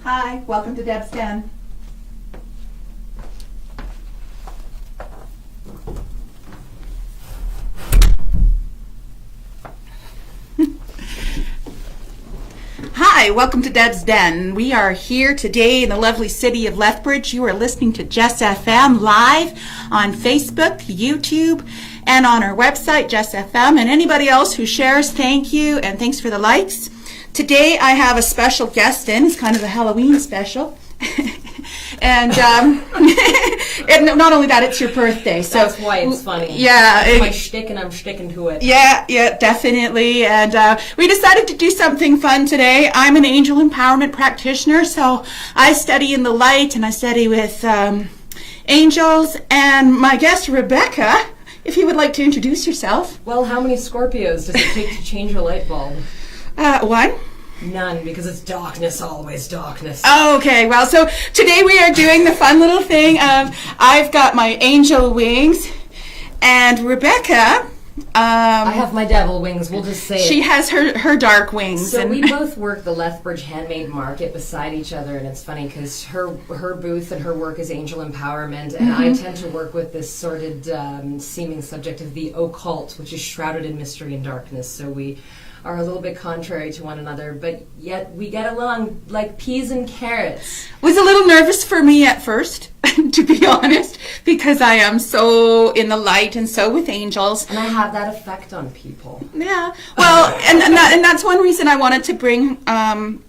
Hi, welcome to Debbz Den. Hi, welcome to Debbz Den. We are here today in the lovely city of Lethbridge. You are listening to Jess FM live on Facebook, YouTube, and on our website, Jess FM. And anybody else who shares, thank you, and thanks for the likes. Today I have a special guest in. It's kind of a Halloween special. And and not only that, it's your birthday. So that's why it's funny. Yeah. It's my shtick and I'm sticking to it. Yeah, definitely. And we decided to do something fun today. I'm an angel empowerment practitioner, so I study in the light and I study with angels. And my guest, Rebecca, if you would like to introduce yourself. Well, how many Scorpios does it take to change a light bulb? One. None, because it's darkness, always darkness. Oh, okay. Well, so today we are doing the fun little thing of I've got my angel wings, and Rebecca. I have my devil wings. We'll just say she has her dark wings. So we both work the Lethbridge Handmade Market beside each other, and it's funny because her booth and her work is angel empowerment, and I tend to work with this sordid, seeming subject of the occult, which is shrouded in mystery and darkness. So we are a little bit contrary to one another, but yet we get along like peas and carrots. Was a little nervous for me at first, to be honest, because I am so in the light and so with angels. And I have that effect on people. Yeah. Well, and that's one reason I wanted to bring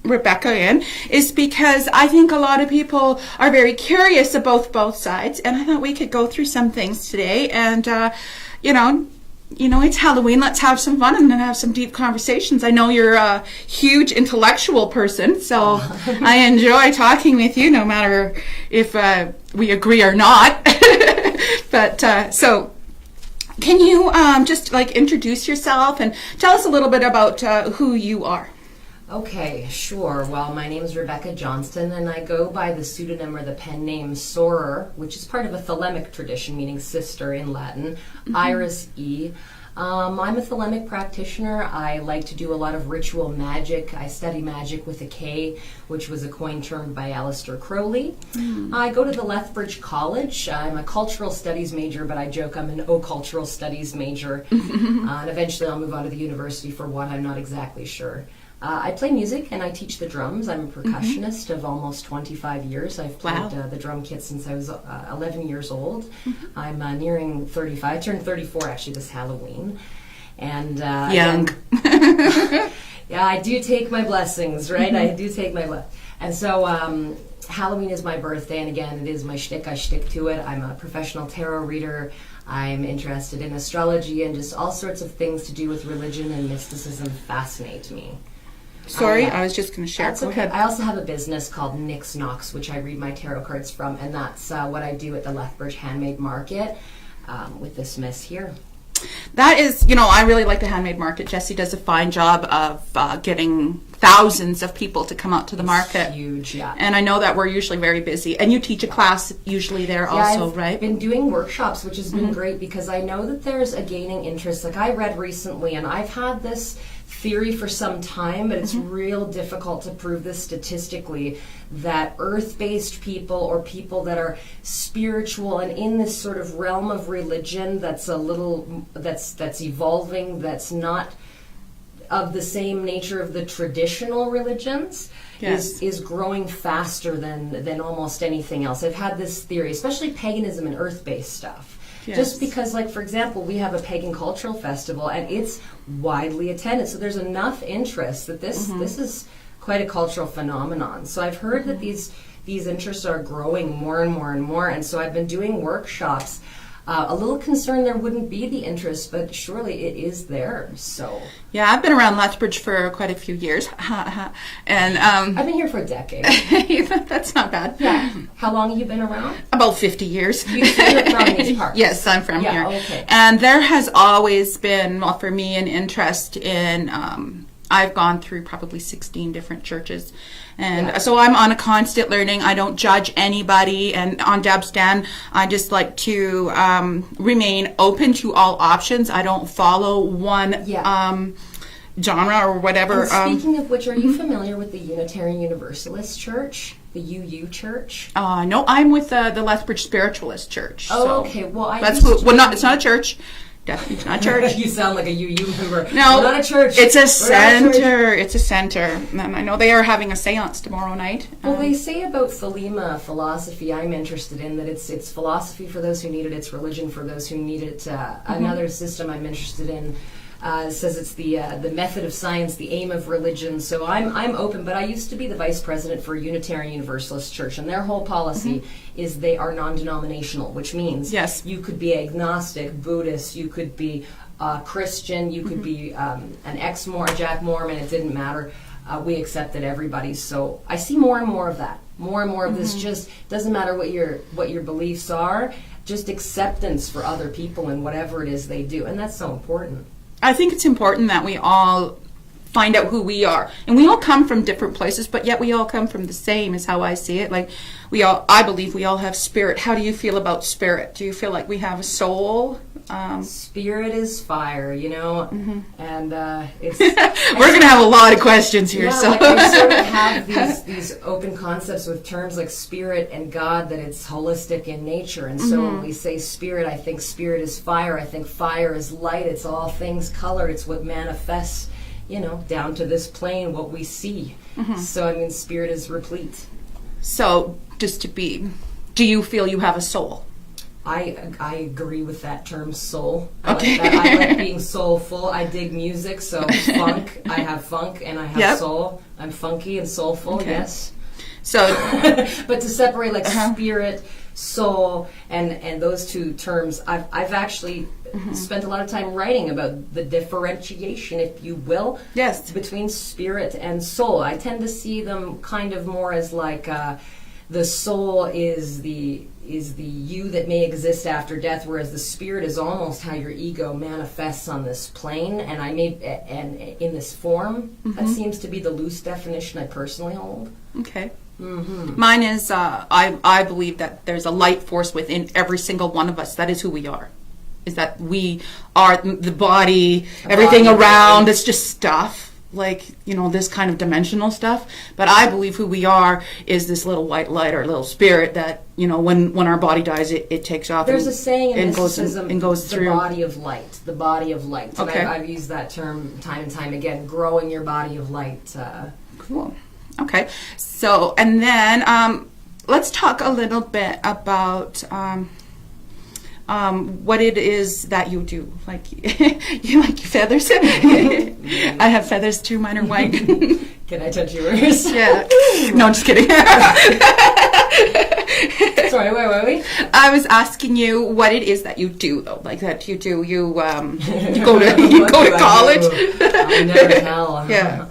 Rebecca in, is because I think a lot of people are very curious about both sides, and I thought we could go through some things today, and you know, it's Halloween. Let's have some fun and then have some deep conversations. I know you're a huge intellectual person, so I enjoy talking with you, no matter if we agree or not. But so, can you just introduce yourself and tell us a little bit about who you are? Okay, sure. Well, my name is Rebecca Johnston, and I go by the pseudonym or the pen name Sorer, which is part of a thelemic tradition, meaning sister in Latin, Iris E. I'm a thelemic practitioner. I like to do a lot of ritual magic. I study magic with a K, which was a coined term by Aleister Crowley. I go to the Lethbridge College. I'm a cultural studies major, but I joke I'm an occultural studies major. And eventually I'll move on to the university for what, I'm not exactly sure. I play music and I teach the drums. I'm a percussionist of almost 25 years. I've played the drum kit since I was 11 years old. I'm nearing 35. I turned 34 actually this Halloween. And young. Yeah, I do take my blessings, right? I do take my blessings. And so Halloween is my birthday, and again, it is my shtick. I shtick to it. I'm a professional tarot reader. I'm interested in astrology, and just all sorts of things to do with religion and mysticism fascinate me. Sorry, I was just going to share. Go ahead. I also have a business called Nix Knox, which I read my tarot cards from, and that's what I do at the Lethbridge Handmade Market with this miss here. That is, I really like the handmade market. Jessie does a fine job of getting thousands of people to come out to the market. Huge, yeah. And I know that we're usually very busy. And you teach a class usually there also, right? I've been doing workshops, which has been great because I know that there's a gaining interest. Like I read recently, and I've had this theory for some time, but it's real difficult to prove this statistically, that earth-based people or people that are spiritual and in this sort of realm of religion that's that's evolving, that's not of the same nature of the traditional religions, is growing faster than almost anything else. I've had this theory, especially paganism and earth-based stuff. Yes. Just because, like, for example, we have a pagan cultural festival and it's widely attended. So there's enough interest that this is quite a cultural phenomenon. So I've heard that these interests are growing more and more and more. And so I've been doing workshops. A little concerned there wouldn't be the interest, but surely it is there. So yeah, I've been around Lethbridge for quite a few years, and I've been here for a decade. That's not bad. Yeah. How long have you been around? About 50 years. You're from these parts? Yes, I'm from here. Okay. And there has always been, well, for me, an interest in. I've gone through probably 16 different churches. And so I'm on a constant learning. I don't judge anybody. And on Debbz Den, I just like to remain open to all options. I don't follow one genre or whatever. And speaking of which, are you familiar with the Unitarian Universalist Church, the UU Church? No, I'm with the Lethbridge Spiritualist Church. Oh, so okay. Well, that's well, not. It's not a church. Definitely, it's not a church. You sound like a UU member. No, we're not a church. It's a center. It's a center. And I know they are having a seance tomorrow night. Well, they say about Thelema philosophy, I'm interested in that it's philosophy for those who need it, it's religion for those who need it. Another system I'm interested in says it's the method of science, the aim of religion. So I'm open, but I used to be the vice president for a Unitarian Universalist Church, and their whole policy is they are non-denominational, which means you could be agnostic, Buddhist, you could be Christian, you could be an Jack Mormon, it didn't matter. We accepted everybody. So I see more and more of that. More and more of this just doesn't matter what your beliefs are, just acceptance for other people and whatever it is they do. And that's so important. I think it's important that we all find out who we are. And we all come from different places, but yet we all come from the same, is how I see it. Like, I believe we all have spirit. How do you feel about spirit? Do you feel like we have a soul? Spirit is fire, and it's... We're going to have a lot of questions here. Yeah, so like I sort of have these open concepts with terms like spirit and God, that it's holistic in nature. And so when we say spirit, I think spirit is fire. I think fire is light. It's all things color. It's what manifests, down to this plane, what we see. So, I mean, spirit is replete. So, do you feel you have a soul? I agree with that term, soul. Okay. I like being soulful. I dig music, so funk. I have funk and I have soul. I'm funky and soulful, yes. So, but to separate spirit, soul, and those two terms, I've actually spent a lot of time writing about the differentiation, if you will, between spirit and soul. I tend to see them kind of more as like the soul is the you that may exist after death, whereas the spirit is almost how your ego manifests on this plane, and in this form. That seems to be the loose definition I personally hold. Okay. Mine is I believe that there's a light force within every single one of us. That is who we are. Is that we are the body, everything around. It's just stuff. Like, this kind of dimensional stuff. But I believe who we are is this little white light or little spirit that, when our body dies, it takes off. There's a saying in mysticism, and goes through. The body of light. The body of light. Okay. And I've used that term time and time again, growing your body of light. Cool. Okay. So, and then let's talk a little bit about what it is that you do. Like, you like your feathers? I have feathers too. Mine are white. Can I touch yours? Yeah. No, I'm just kidding. Sorry, where were we? I was asking you what it is that you do, though. Like that you do. You go to college. I never tell. Yeah.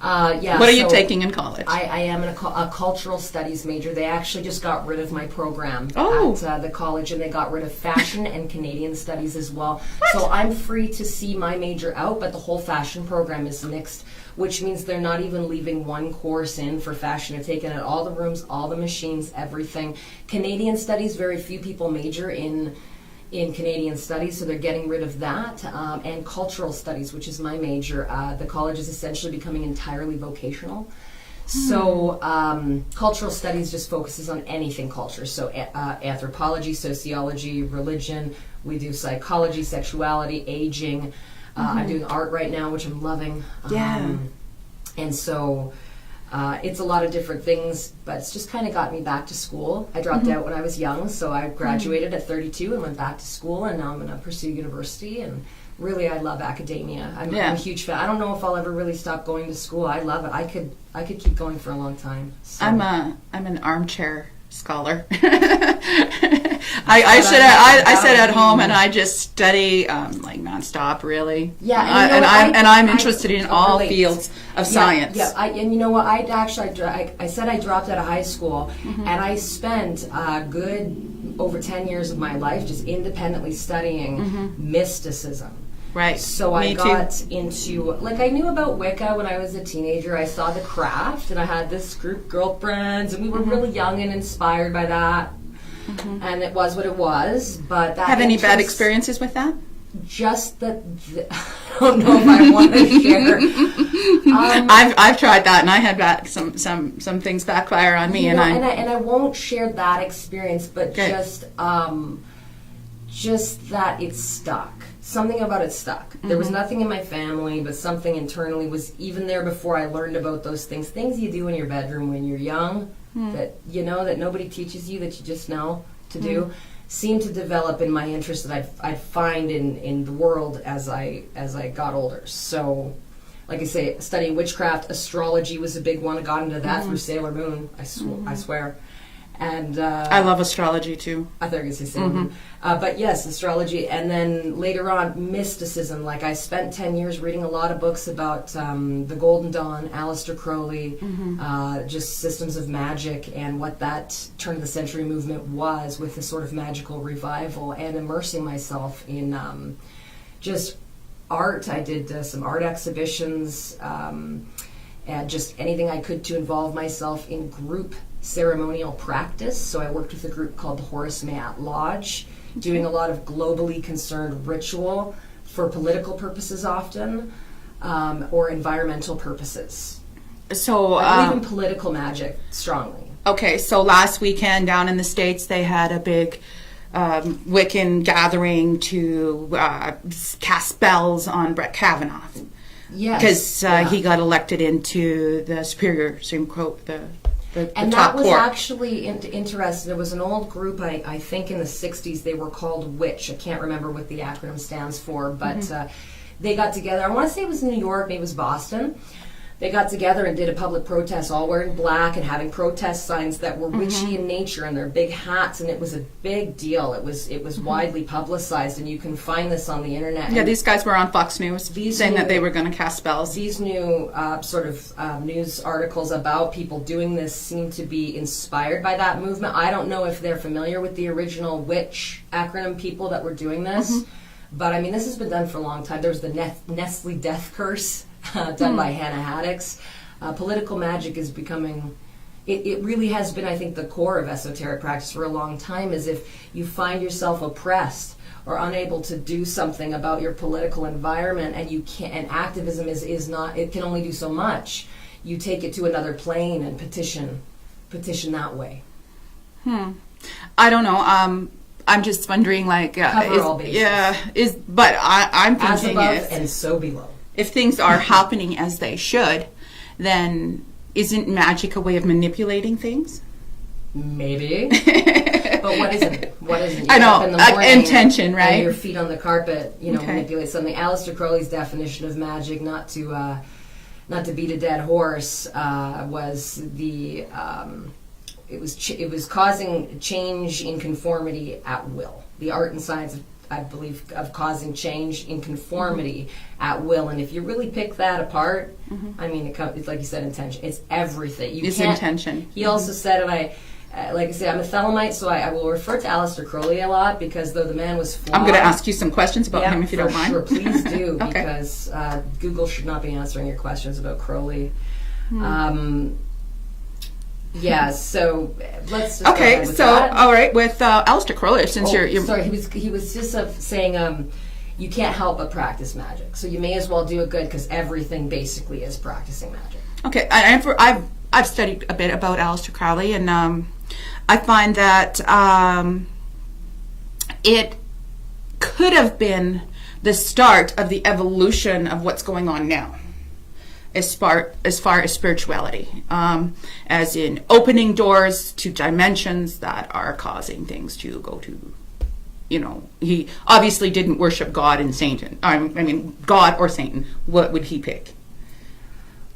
Yeah. What are you taking in college? I am in a cultural studies major. They actually just got rid of my program at the college, and they got rid of fashion and Canadian studies as well. What? So I'm free to see my major out, but the whole fashion program is mixed, which means they're not even leaving one course in for fashion. They're taking out all the rooms, all the machines, everything. Canadian studies, very few people major in Canadian studies, so they're getting rid of that, and cultural studies, which is my major. The college is essentially becoming entirely vocational. So cultural studies just focuses on anything culture, so anthropology, sociology, religion. We do psychology, sexuality, aging. I'm doing art right now, which I'm loving. And so it's a lot of different things, but it's just kind of got me back to school. I dropped out when I was young, so I graduated at 32 and went back to school, and now I'm going to pursue university. And really, I love academia. I'm a huge fan. I don't know if I'll ever really stop going to school. I love it. I could keep going for a long time. So. I'm an armchair scholar. I sit at home and I just study like nonstop, really. Yeah, and I'm interested in all fields of science. Yeah, and you know what? I said I dropped out of high school, and I spent a good over 10 years of my life just independently studying mysticism. Right. So I got into, I knew about Wicca when I was a teenager. I saw The Craft, and I had this group, girlfriends, and we were really young and inspired by that. And it was what it was. But that have any bad experiences with that? just that I don't know if I want to share. I've tried that, and I had some things backfire on me, and I won't share that experience, but okay. just that it stuck. Something about it stuck. There was nothing in my family, but something internally was even there before I learned about those things. Things you do in your bedroom when you're young that that nobody teaches you, that you just know to do, seemed to develop in my interest that I'd find in the world as I got older. So, like I say, studying witchcraft, astrology was a big one. I got into that through Sailor Moon. I swear. And I love astrology too. I thought you were going to say Sailor Moon. But yes, astrology. And then later on, mysticism. Like I spent 10 years reading a lot of books about the Golden Dawn, Aleister Crowley, just systems of magic and what that turn of the century movement was with the sort of magical revival, and immersing myself in just art. I did some art exhibitions and just anything I could to involve myself in group ceremonial practice. So I worked with a group called the Horace Mayat Lodge, doing a lot of globally concerned ritual for political purposes often, or environmental purposes. So I believe in political magic strongly. Okay, so last weekend down in the States, they had a big Wiccan gathering to cast spells on Brett Kavanaugh. Yes. Because he got elected into the Supreme Court, and that was actually interesting. There was an old group, I think in the 60s, they were called Witch. I can't remember what the acronym stands for, but they got together. I want to say it was New York, maybe it was Boston. They got together and did a public protest, all wearing black and having protest signs that were witchy in nature, and their big hats, and it was a big deal. It was widely publicized, and you can find this on the internet. Yeah, these guys were on Fox News saying that they were going to cast spells. These new news articles about people doing this seem to be inspired by that movement. I don't know if they're familiar with the original witch acronym people that were doing this, but I mean, this has been done for a long time. There was the Nestle Death Curse. Done by Hannah Haddix. Political magic is becoming, it really has been, I think, the core of esoteric practice for a long time, is if you find yourself oppressed or unable to do something about your political environment, and you can't, and activism is not, it can only do so much, you take it to another plane and petition that way. I don't know. I'm just wondering, like, cover all bases. But I'm thinking as above and so below. If things are happening as they should, then isn't magic a way of manipulating things? Maybe. But what isn't it? What isn't it? I know, intention, right? And your feet on the carpet, manipulate something. Aleister Crowley's definition of magic, not to beat a dead horse, was the it was causing change in conformity at will. The art and science of, I believe, of causing change in conformity at will. And if you really pick that apart, I mean, it's like you said, intention. It's everything. It's intention. He also said, and like I said, I'm a Thelemite, so I will refer to Aleister Crowley a lot, because though the man was flawed. I'm going to ask you some questions about him if you don't mind. Sure, please do, Okay. because Google should not be answering your questions about Crowley. Yeah, so let's just go ahead with that. All right, with Aleister Crowley, since you're sorry, he was just saying you can't help but practice magic, so you may as well do it good, because everything basically is practicing magic. Okay, I've studied a bit about Aleister Crowley, and I find that it could have been the start of the evolution of what's going on now. As far as spirituality, as in opening doors to dimensions that are causing things to go to, he obviously didn't worship God and Satan. I mean, God or Satan. What would he pick?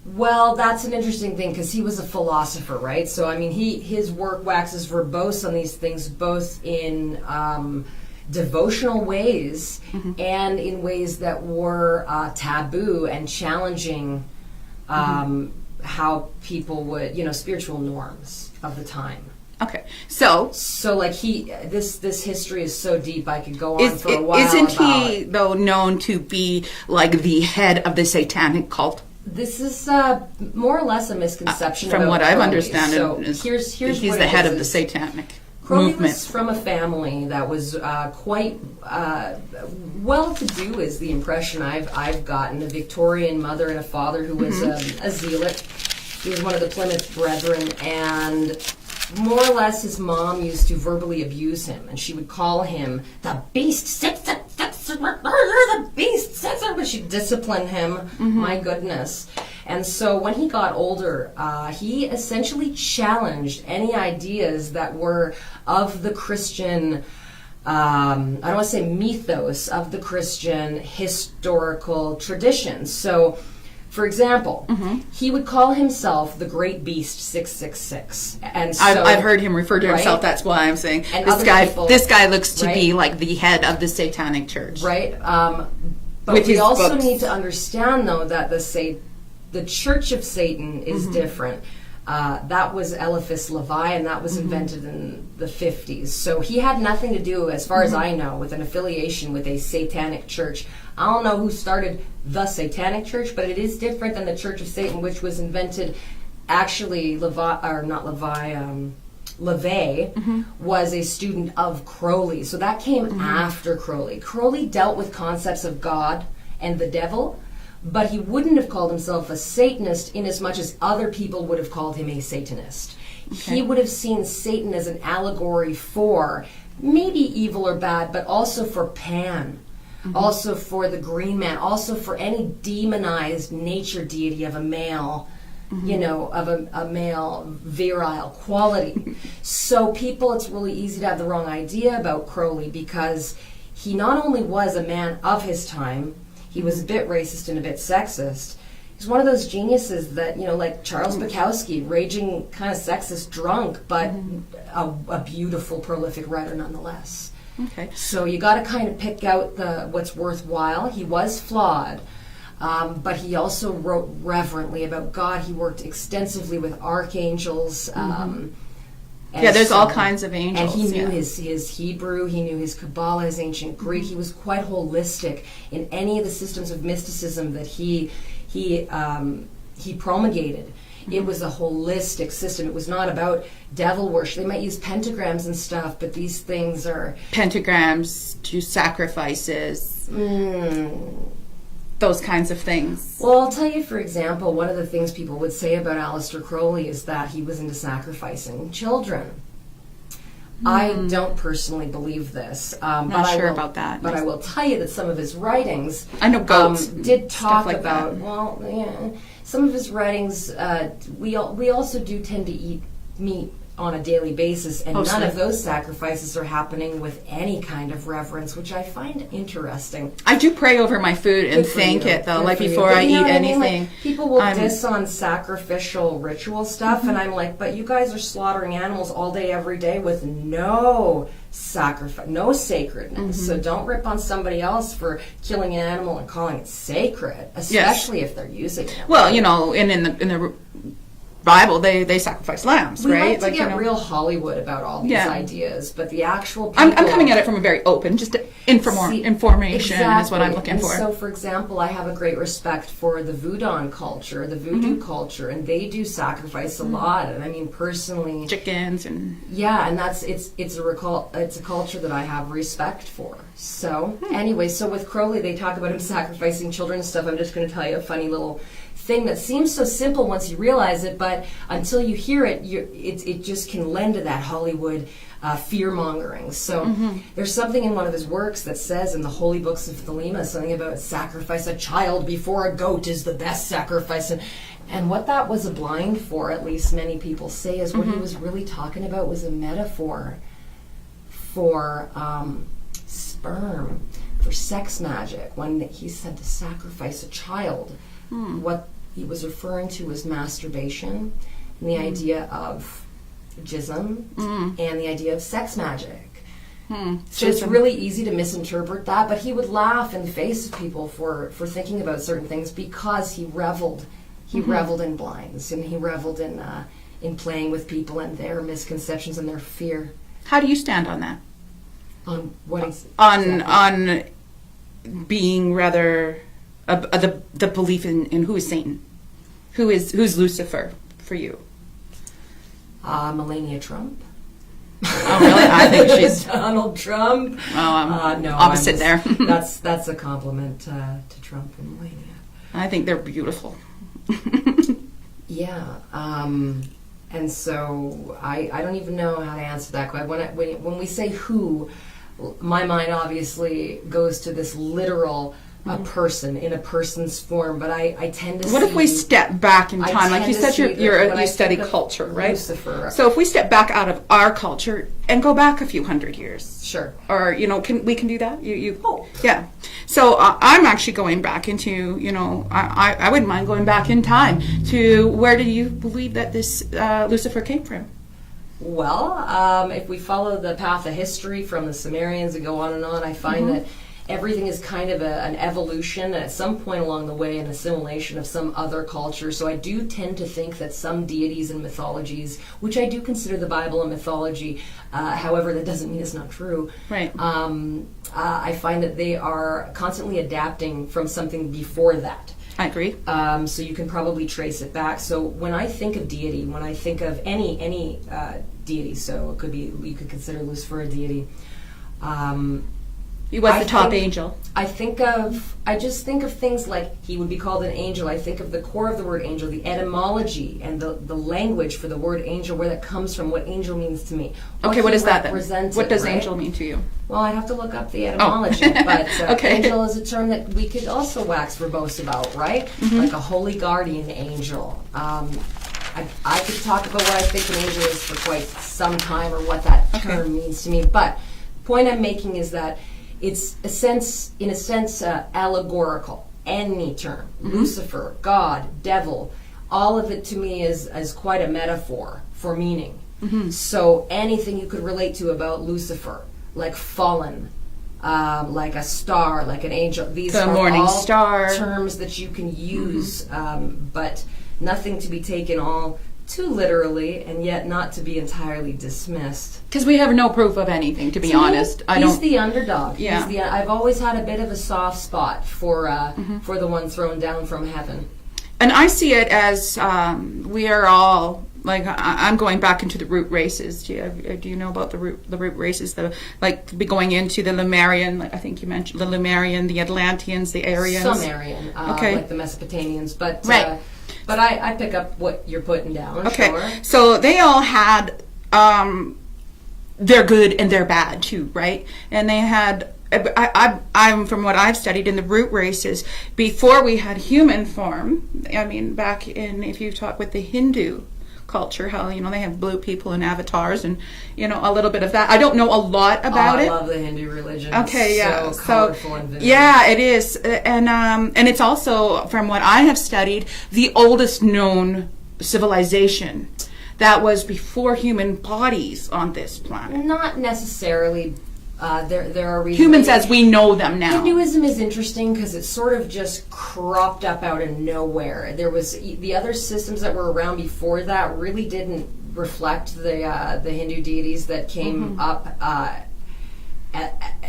Well, that's an interesting thing, because he was a philosopher, right? So, I mean, his work waxes verbose on these things, both in devotional ways and in ways that were taboo and challenging. How people would, spiritual norms of the time. Okay, so like this history is so deep. I could go on for a while. Isn't he though known to be like the head of the satanic cult? This is more or less a misconception. From about what I've Crowley. understood, so here's he's the head of the satanic. Crowley movement. was from a family that was quite well-to-do, is the impression I've gotten. A Victorian mother and a father who was a zealot. He was one of the Plymouth Brethren, and more or less his mom used to verbally abuse him, and she would call him the beast, the beast, but she'd discipline him. My goodness. And so when he got older, he essentially challenged any ideas that were of the Christian, I don't want to say mythos, of the Christian historical tradition. So, for example, he would call himself the Great Beast 666, and so, I've heard him refer to himself. Right? That's why I'm saying And this other guy. people, This guy looks to right? be like the head of the Satanic Church, right? But With we his also books. need to understand, though, that the Church of Satan is different. That was Eliphas Levi, and that was invented in the 50s. So he had nothing to do, as far as I know, with an affiliation with a satanic church. I don't know who started the Satanic Church, but it is different than the Church of Satan, which was invented. Actually, LaVey was a student of Crowley. So that came after Crowley. Crowley dealt with concepts of God and the devil, but he wouldn't have called himself a Satanist in as much as other people would have called him a Satanist. Okay. He would have seen Satan as an allegory for maybe evil or bad, but also for Pan, also for the Green Man, also for any demonized nature deity of a male, you know, of a male virile quality. So people, it's really easy to have the wrong idea about Crowley, because he not only was a man of his time, he was a bit racist and a bit sexist. He's one of those geniuses that, you know, like Charles Bukowski, raging kind of sexist drunk, but a beautiful, prolific writer nonetheless. Okay. So you got to kind of pick out what's worthwhile. He was flawed, but he also wrote reverently about God. He worked extensively with archangels. Yeah, there's all kinds of angels. And he knew yeah. his Hebrew, he knew his Kabbalah, his ancient Greek. He was quite holistic in any of the systems of mysticism that he promulgated. It was a holistic system. It was not about devil worship. They might use pentagrams and stuff, but these things are... Pentagrams, to sacrifices, those kinds of things. Well, I'll tell you, for example, one of the things people would say about Aleister Crowley is that he was into sacrificing children. I don't personally believe this. Not sure about that. But I will tell you that some of his writings... I know goats. did talk like about... that. Well, yeah. Some of his writings, we also do tend to eat meat on a daily basis, and Oh, none sure. of those sacrifices are happening with any kind of reverence, which I find interesting. I do pray over my food and Good for thank you. it, though, Good like for you. before But I you eat know what I mean? anything. Like, people will I'm- diss on sacrificial ritual stuff, and I'm like, but you guys are slaughtering animals all day, every day with no sacrifice, no sacredness. So don't rip on somebody else for killing an animal and calling it sacred, especially if they're using it. Well, you know, and in the Bible, they sacrifice lambs, We right? like to get you know. real Hollywood about all these Yeah. ideas, but the actual people... I'm coming at it from a very open, just information is what I'm looking and for. So, for example, I have a great respect for the Voodoo culture, the Voodoo culture, and they do sacrifice a lot. And I mean, personally, Chickens and... yeah, and it's a culture that I have respect for. So, anyway, so with Crowley, they talk about him sacrificing children and stuff. I'm just going to tell you a funny little thing that seems so simple once you realize it, but until you hear it, it just can lend to that Hollywood fear-mongering. So there's something in one of his works that says in the Holy Books of Thelema, something about sacrifice a child before a goat is the best sacrifice. And what that was a blind for, at least many people say, is what he was really talking about was a metaphor for sperm, for sex magic. When he said to sacrifice a child, what he was referring to was masturbation and the idea of jism and the idea of sex magic. So it's really easy to misinterpret that, but he would laugh in the face of people for thinking about certain things because he reveled. He reveled in blinds, and he reveled in playing with people and their misconceptions and their fear. How do you stand on that? On what he's On being rather the belief in who is Satan, who's Lucifer for you? Melania Trump. Oh, really? I think she's Donald Trump. No, opposite there. That's a compliment to Trump and Melania. I think they're beautiful. Yeah. And so I don't even know how to answer that question. When we say who, my mind obviously goes to this literal a person in a person's form, but I tend to. What if we step back in time? Like you said, you study culture, right? Lucifer. So if we step back out of our culture and go back a few hundred years, sure. Or we can do that. Yeah. So I'm actually going back into I wouldn't mind going back in time to where do you believe that this Lucifer came from? Well, if we follow the path of history from the Sumerians and go on and on, I find that everything is kind of an evolution, at some point along the way, an assimilation of some other culture. So I do tend to think that some deities and mythologies, which I do consider the Bible a mythology, however, that doesn't mean it's not true. Right. I find that they are constantly adapting from something before that. I agree. So you can probably trace it back. So when I think of deity, when I think of any deity, so it could be, you could consider Lucifer a deity. He was the top angel. I just think of things like he would be called an angel. I think of the core of the word angel, the etymology and the language for the word angel, where that comes from, what angel means to me. What is that then? What does angel mean to you? Well, I'd have to look up the etymology, but okay. Angel is a term that we could also wax verbose about, right? Like a holy guardian angel. I could talk about what I think an angel is for quite some time, or what that term means to me, but the point I'm making is that it's in a sense allegorical. Any term, Lucifer, God, devil, all of it to me is quite a metaphor for meaning. So anything you could relate to about Lucifer, like fallen, like a star, like an angel, these are all star terms that you can use, but nothing to be taken all too literally, and yet not to be entirely dismissed. Because we have no proof of anything, to be honest. He's the underdog. Yeah. I've always had a bit of a soft spot for the one thrown down from heaven. And I see it as we are all, like, I'm going back into the root races. Do you know about the root races? Be going into the Lemurian, like I think you mentioned, the Lemurian, the Atlanteans, the Aryans. Sumerian, like the Mesopotamians, but right. But I pick up what you're putting down. Okay, sure. So they all had their good and their bad too, right? And they had. I'm from what I've studied in the root races, before we had human form. I mean, back in, if you talk with the Hindu culture, how they have blue people and avatars, and a little bit of that. I don't know a lot about it. I love the Hindu religion. Okay, yeah, so colorful and vivid. Yeah, it is, and it's also, from what I have studied, the oldest known civilization that was before human bodies on this planet. Not necessarily. There are reasons. Humans as we know them now. Hinduism is interesting because it sort of just cropped up out of nowhere. There was the other systems that were around before that really didn't reflect the Hindu deities that came up.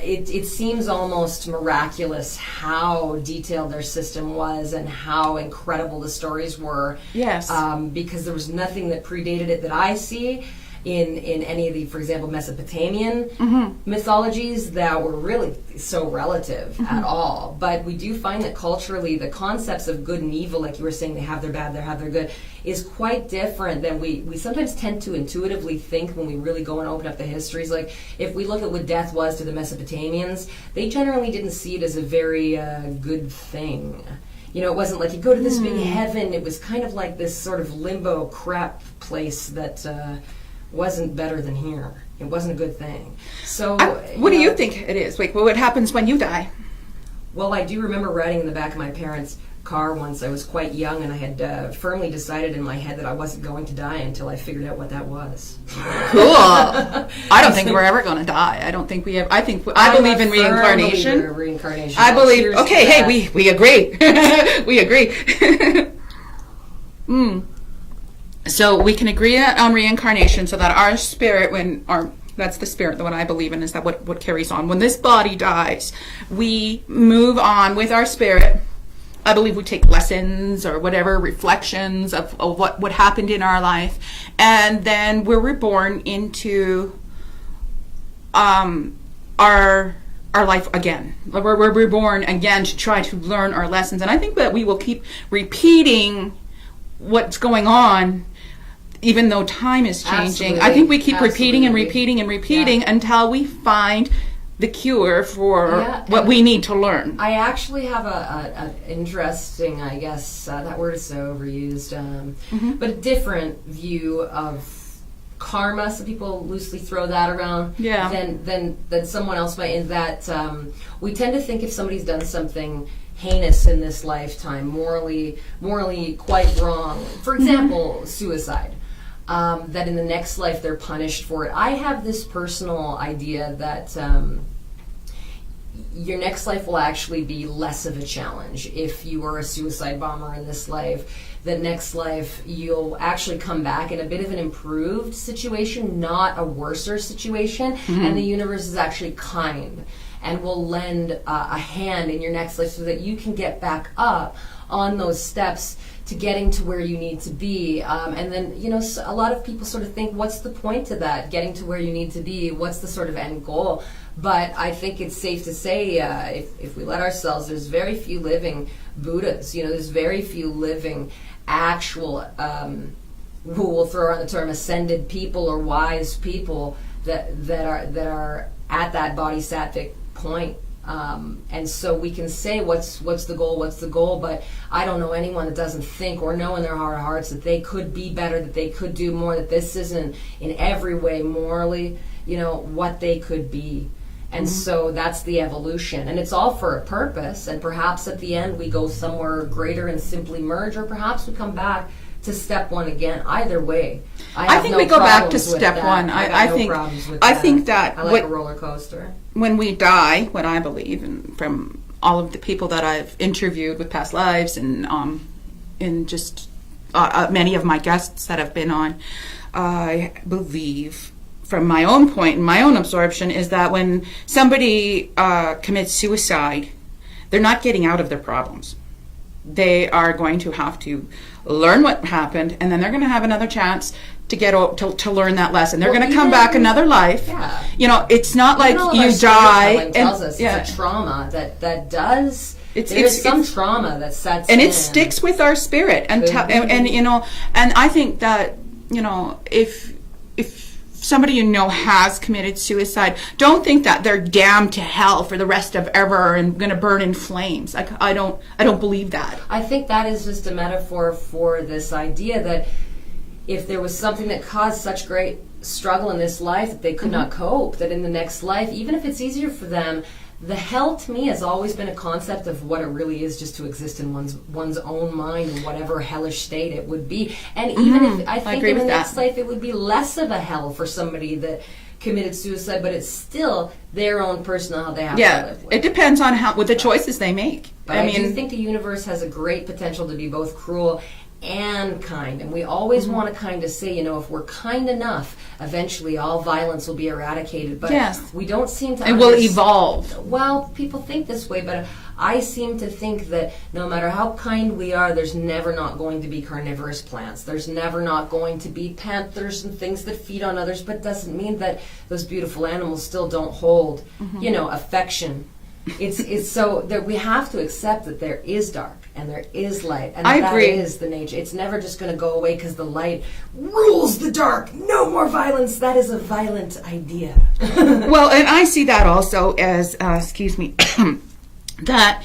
It seems almost miraculous how detailed their system was and how incredible the stories were. Yes. Because there was nothing that predated it that I see in any of the, for example, Mesopotamian mythologies that were really so relative at all. But we do find that culturally the concepts of good and evil, like you were saying, they have their bad, they have their good, is quite different than we sometimes tend to intuitively think when we really go and open up the histories. Like, if we look at what death was to the Mesopotamians, they generally didn't see it as a very good thing. It wasn't like you go to this big heaven. It was kind of like this sort of limbo crap place that wasn't better than here. It wasn't a good thing. So, what do you think it is? Like, what happens when you die? Well, I do remember riding in the back of my parents' car once. I was quite young, and I had firmly decided in my head that I wasn't going to die until I figured out what that was. Cool. I don't think we're ever going to die. I don't think we have. I believe in reincarnation. Reincarnation. I believe. Okay, hey, we agree. We agree. So we can agree on reincarnation, so that our spirit, that's the spirit, what I believe in, is that what carries on. When this body dies, we move on with our spirit. I believe we take lessons or whatever, reflections of what happened in our life, and then we're reborn into our life again. We're reborn again to try to learn our lessons. And I think that we will keep repeating what's going on, even though time is changing. Absolutely. I think we keep repeating and Absolutely. repeating and repeating until we find the cure for what we need to learn. I actually have an interesting, I guess, that word is so overused, but a different view of karma. Some people loosely throw that around than someone else might, in that we tend to think if somebody's done something heinous in this lifetime, morally quite wrong, for example, suicide, that in the next life they're punished for it. I have this personal idea that your next life will actually be less of a challenge. If you are a suicide bomber in this life, the next life you'll actually come back in a bit of an improved situation, not a worser situation, and the universe is actually kind and will lend a hand in your next life so that you can get back up on those steps to getting to where you need to be. And then, a lot of people sort of think, what's the point to that? Getting to where you need to be, what's the sort of end goal? But I think it's safe to say, if we let ourselves, there's very few living Buddhas. There's very few living actual, we'll throw around the term ascended people or wise people that are at that bodhisattvic point. And so we can say what's the goal, but I don't know anyone that doesn't think or know in their heart of hearts that they could be better, that they could do more, that this isn't in every way morally, what they could be. And so that's the evolution, and it's all for a purpose, and perhaps at the end we go somewhere greater and simply merge, or perhaps we come back to step one again. Either way, I think we go back to step one. I think that I like a roller coaster. When we die, what I believe, and from all of the people that I've interviewed with past lives, and in just many of my guests that have been on, I believe, from my own point and my own absorption, is that when somebody commits suicide, they're not getting out of their problems. They are going to have to learn what happened, and then they're going to have another chance to get to learn that lesson. They're going to come back another life. Yeah. It's not like you die. Tells us it's a trauma that does. There's some trauma that sets and in. It sticks with our spirit, and I think that if somebody has committed suicide, don't think that they're damned to hell for the rest of ever and going to burn in flames. Like I don't believe that. I think that is just a metaphor for this idea that if there was something that caused such great struggle in this life that they could not cope, that in the next life, even if it's easier for them, the hell to me has always been a concept of what it really is, just to exist in one's own mind in whatever hellish state it would be. And even if I think in the next life it would be less of a hell for somebody that committed suicide, but it's still their own personal how they have to live with. It depends on what the choices they make. But I do think the universe has a great potential to be both cruel and kind, and we always want to kind of say, if we're kind enough, eventually all violence will be eradicated, but we don't seem to. It will evolve. Well, people think this way, but I seem to think that no matter how kind we are, there's never not going to be carnivorous plants. There's never not going to be panthers and things that feed on others, but doesn't mean that those beautiful animals still don't hold, affection. It's so that we have to accept that there is dark and there is light, and that is the nature. It's never just going to go away because the light rules the dark. No more violence. That is a violent idea. Well, and I see that also as, that,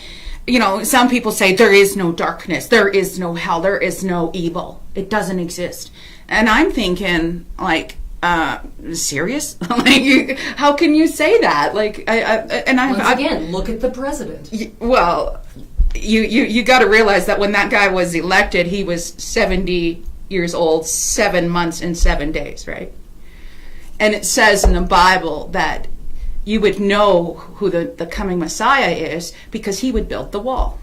some people say there is no darkness, there is no hell, there is no evil. It doesn't exist. And I'm thinking, serious? How can you say that? Once again, look at the president. Well, you got to realize that when that guy was elected, he was 70 years old, 7 months and 7 days, right? And it says in the Bible that you would know who the coming Messiah is because he would build the wall.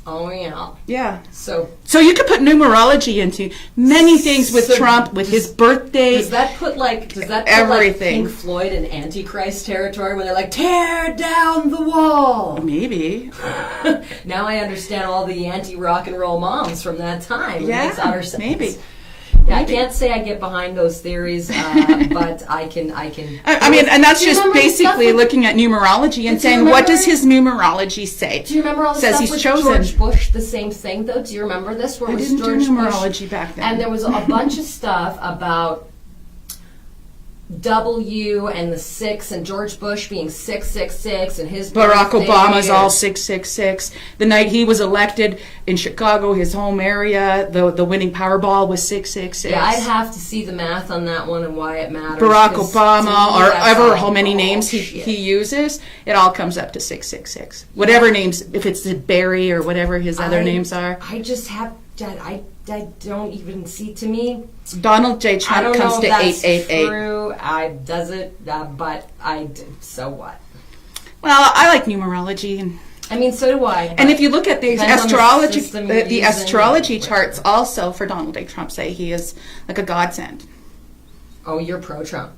Oh, yeah. Yeah. So you could put numerology into many things with Trump, with his birthday. Does that put everything. Pink Floyd in Antichrist territory when they're like, tear down the wall? Maybe. Now I understand all the anti-rock and roll moms from that time. Yeah, it makes utter sense. Maybe. Yeah, I can't say I get behind those theories, but I can. I mean, and that's just basically looking at numerology and saying, what does his numerology say? Do you remember all the Says stuff he's with chosen. George Bush? The same thing, though. Do you remember this? Where I it was didn't George do numerology Bush, back then. and there was a bunch of stuff about W and the 6 and George Bush being 666 and his Barack birthday Obama's and- all 666. The night he was elected in Chicago, his home area, the winning Powerball was 666. Yeah, I'd have to see the math on that one and why it matters. Barack 'cause Obama, to me, or that's ever like, how many oh, names shit. he uses, it all comes up to 666. Whatever names, if it's Barry or whatever his other names are. I just have, I don't even see, to me, Donald J. I Trump don't comes know to if that's 888. true. Does it, but so what? Well, I like numerology, and I mean, so do I. and if you look at the Depends on the astrology, system you're the using. astrology charts also for Donald J. Trump say he is like a godsend. Oh, you're pro-Trump.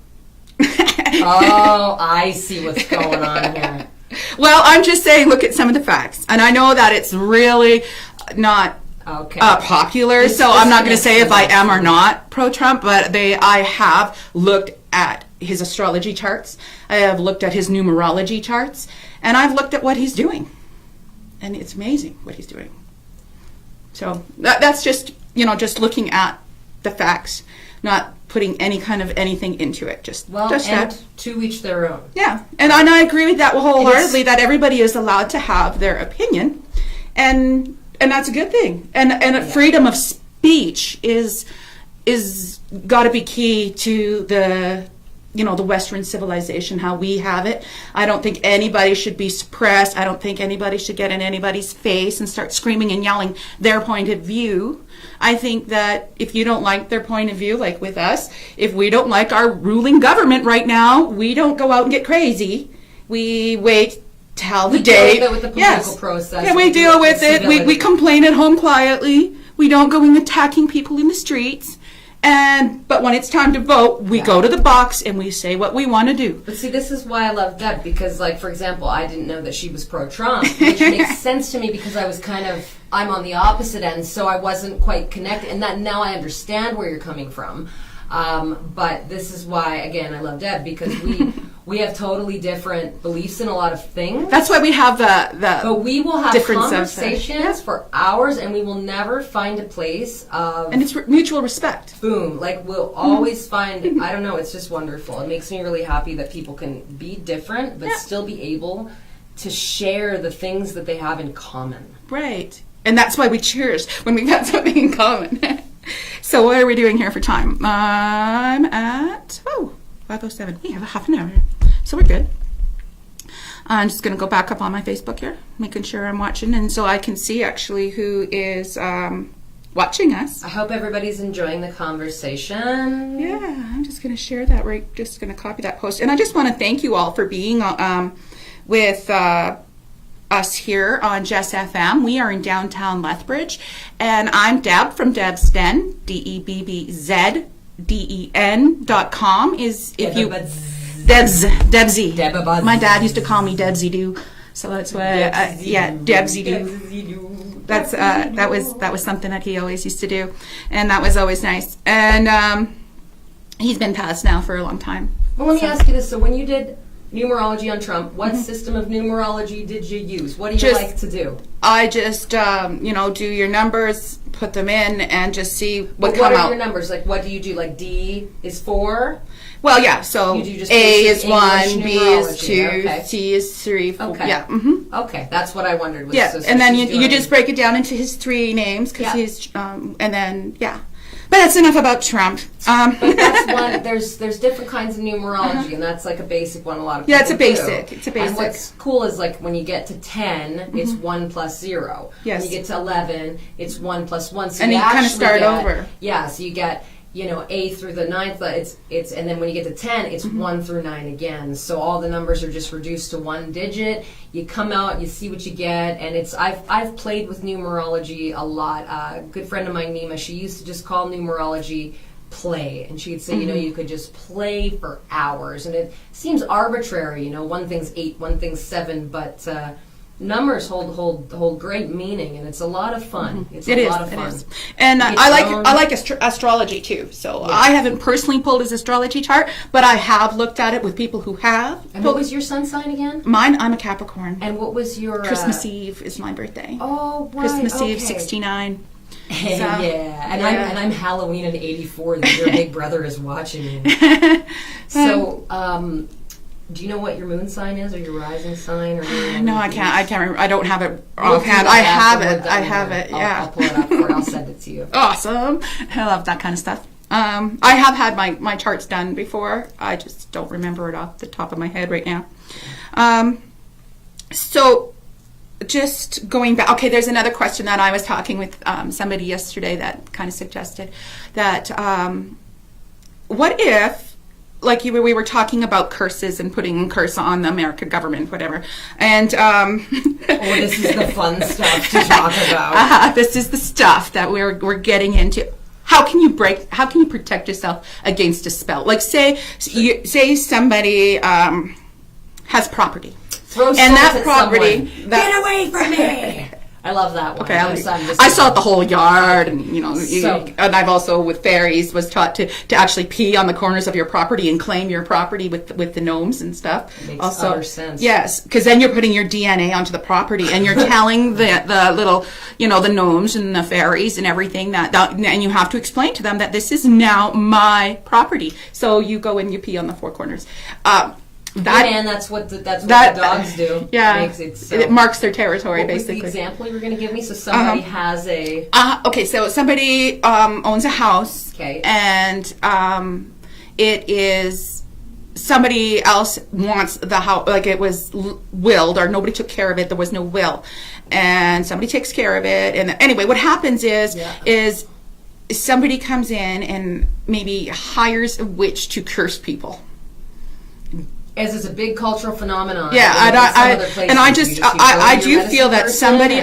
Oh, I see what's going on here. Well, I'm just saying, look at some of the facts, and I know that it's really not Okay. popular, so I'm not going to say if I am or not pro-Trump, but I have looked at his astrology charts, I have looked at his numerology charts, and I've looked at what he's doing, and it's amazing what he's doing. So that's just, just looking at the facts, not putting any kind of anything into it, just and that. to each their own. Yeah, and I agree with that wholeheartedly, that everybody is allowed to have their opinion, and that's a good thing. And freedom of speech is got to be key to the Western civilization, how we have it. I don't think anybody should be suppressed. I don't think anybody should get in anybody's face and start screaming and yelling their point of view. I think that if you don't like their point of view, like with us, if we don't like our ruling government right now, we don't go out and get crazy. We wait till the day. We deal with it with the political process. Yeah, we deal with it. We complain at home quietly. We don't go in attacking people in the streets. But when it's time to vote, we go to the box and we say what we want to do. But see, this is why I love Deb, because, like, for example, I didn't know that she was pro-Trump, which makes sense to me because I'm on the opposite end, so I wasn't quite connected, and that now I understand where you're coming from. But this is why, again, I love Deb, because we have totally different beliefs in a lot of things. That's why we have the But we will have differences. conversations for hours, and we will never find a place of... And it's mutual respect. Boom. Like, we'll always find... I don't know, it's just wonderful. It makes me really happy that people can be different, but still be able to share the things that they have in common. Right. And that's why we cheers when we got something in common. So what are we doing here for time? I'm at 5:07. We have a half an hour, so we're good. I'm just going to go back up on my Facebook here, making sure I'm watching, and so I can see actually who is watching us. I hope everybody's enjoying the conversation. Yeah, I'm just going to share that. We're just going to copy that post, and I just want to thank you all for being with us here on Jess FM. We are in downtown Lethbridge, and I'm Deb from Debbz Den, DebbzDen.com is if you Debbzy. Debbz. My dad used to call me Debbzy Doo, so that's why Debbzy Doo. That's that was something that he always used to do, and that was always nice. And he's been passed now for a long time. Well, let me ask you this: so when you did numerology on Trump, what system of numerology did you use? What do you like to do? I just, do your numbers, put them in, and just see what What come are out. your numbers? Like, what do you do? Like, D is 4? Well, yeah, so You do just A is basic 1, English B is numerology, 2, okay. C is 3, 4. Okay. Yeah, mm-hmm. Okay, that's what I wondered. Was Yeah, so and then she's you doing- just break it down into his 3 names, because Yeah. he's, and then, yeah. But that's enough about Trump. But that's one. There's different kinds of numerology, and that's like a basic one. A lot of people it's a basic. do. It's a basic. And what's cool is like when you get to 10, it's 1 plus 0. Yes. When you get to 11, it's 1 plus 1. So And you you kinda actually start get, over. Yeah. So you get A through the 9th. It's and then when you get to 10, it's 1 through 9 again. So all the numbers are just reduced to 1 digit. You come out, you see what you get, and I've played with numerology a lot. A good friend of mine, Nima, she used to just call numerology play, and she'd say, you could just play for hours, and it seems arbitrary. One thing's 8, one thing's 7, but numbers hold great meaning, and it's a lot of fun. It's It a is. lot of It fun. is. And You get I your own- like astrology too. So I haven't personally pulled his astrology chart, but I have looked at it with people who have. And what was your sun sign again? Mine? I'm a Capricorn. And what was your Christmas Eve is my birthday. Oh, right. Christmas Eve, okay. 69. Yeah, and yeah. I'm Halloween in '84. That your big brother is watching you. So, do you know what your moon sign is, or your rising sign, or No, I can't remember. I don't have it We'll offhand. do that I have after it. we're done I have here. it. Yeah. I'll pull it up for you. I'll send it to you. Awesome. I love that kind of stuff. I have had my charts done before. I just don't remember it off the top of my head right now. So just going back, okay, there's another question that I was talking with somebody yesterday that kind of suggested that what if, like we were talking about curses and putting curse on the American government, whatever, and This is the fun stuff to talk about. this is the stuff that we're getting into. How can you protect yourself against a spell? Like say somebody has property. Throw And stones that at property, someone. that- Get away from me! I love that one. Okay, I'm I saw the whole yard, and So- and I've also with fairies was taught to actually pee on the corners of your property and claim your property with the gnomes and stuff. Makes also, utter sense. yes, because then you're putting your DNA onto the property, and you're telling the little the gnomes and the fairies and everything that and you have to explain to them that this is now my property. So you go and you pee on the four corners. That's what the dogs do. Yeah, it marks their territory, What basically. was the example you were going to give me? So somebody has a... Okay, so somebody owns a house, Okay. and it is somebody else wants the house, like it was willed, or nobody took care of it. There was no will, and somebody takes care of it. And anyway, what happens is somebody comes in and maybe hires a witch to curse people. As it's a big cultural phenomenon. Yeah, I do feel that somebody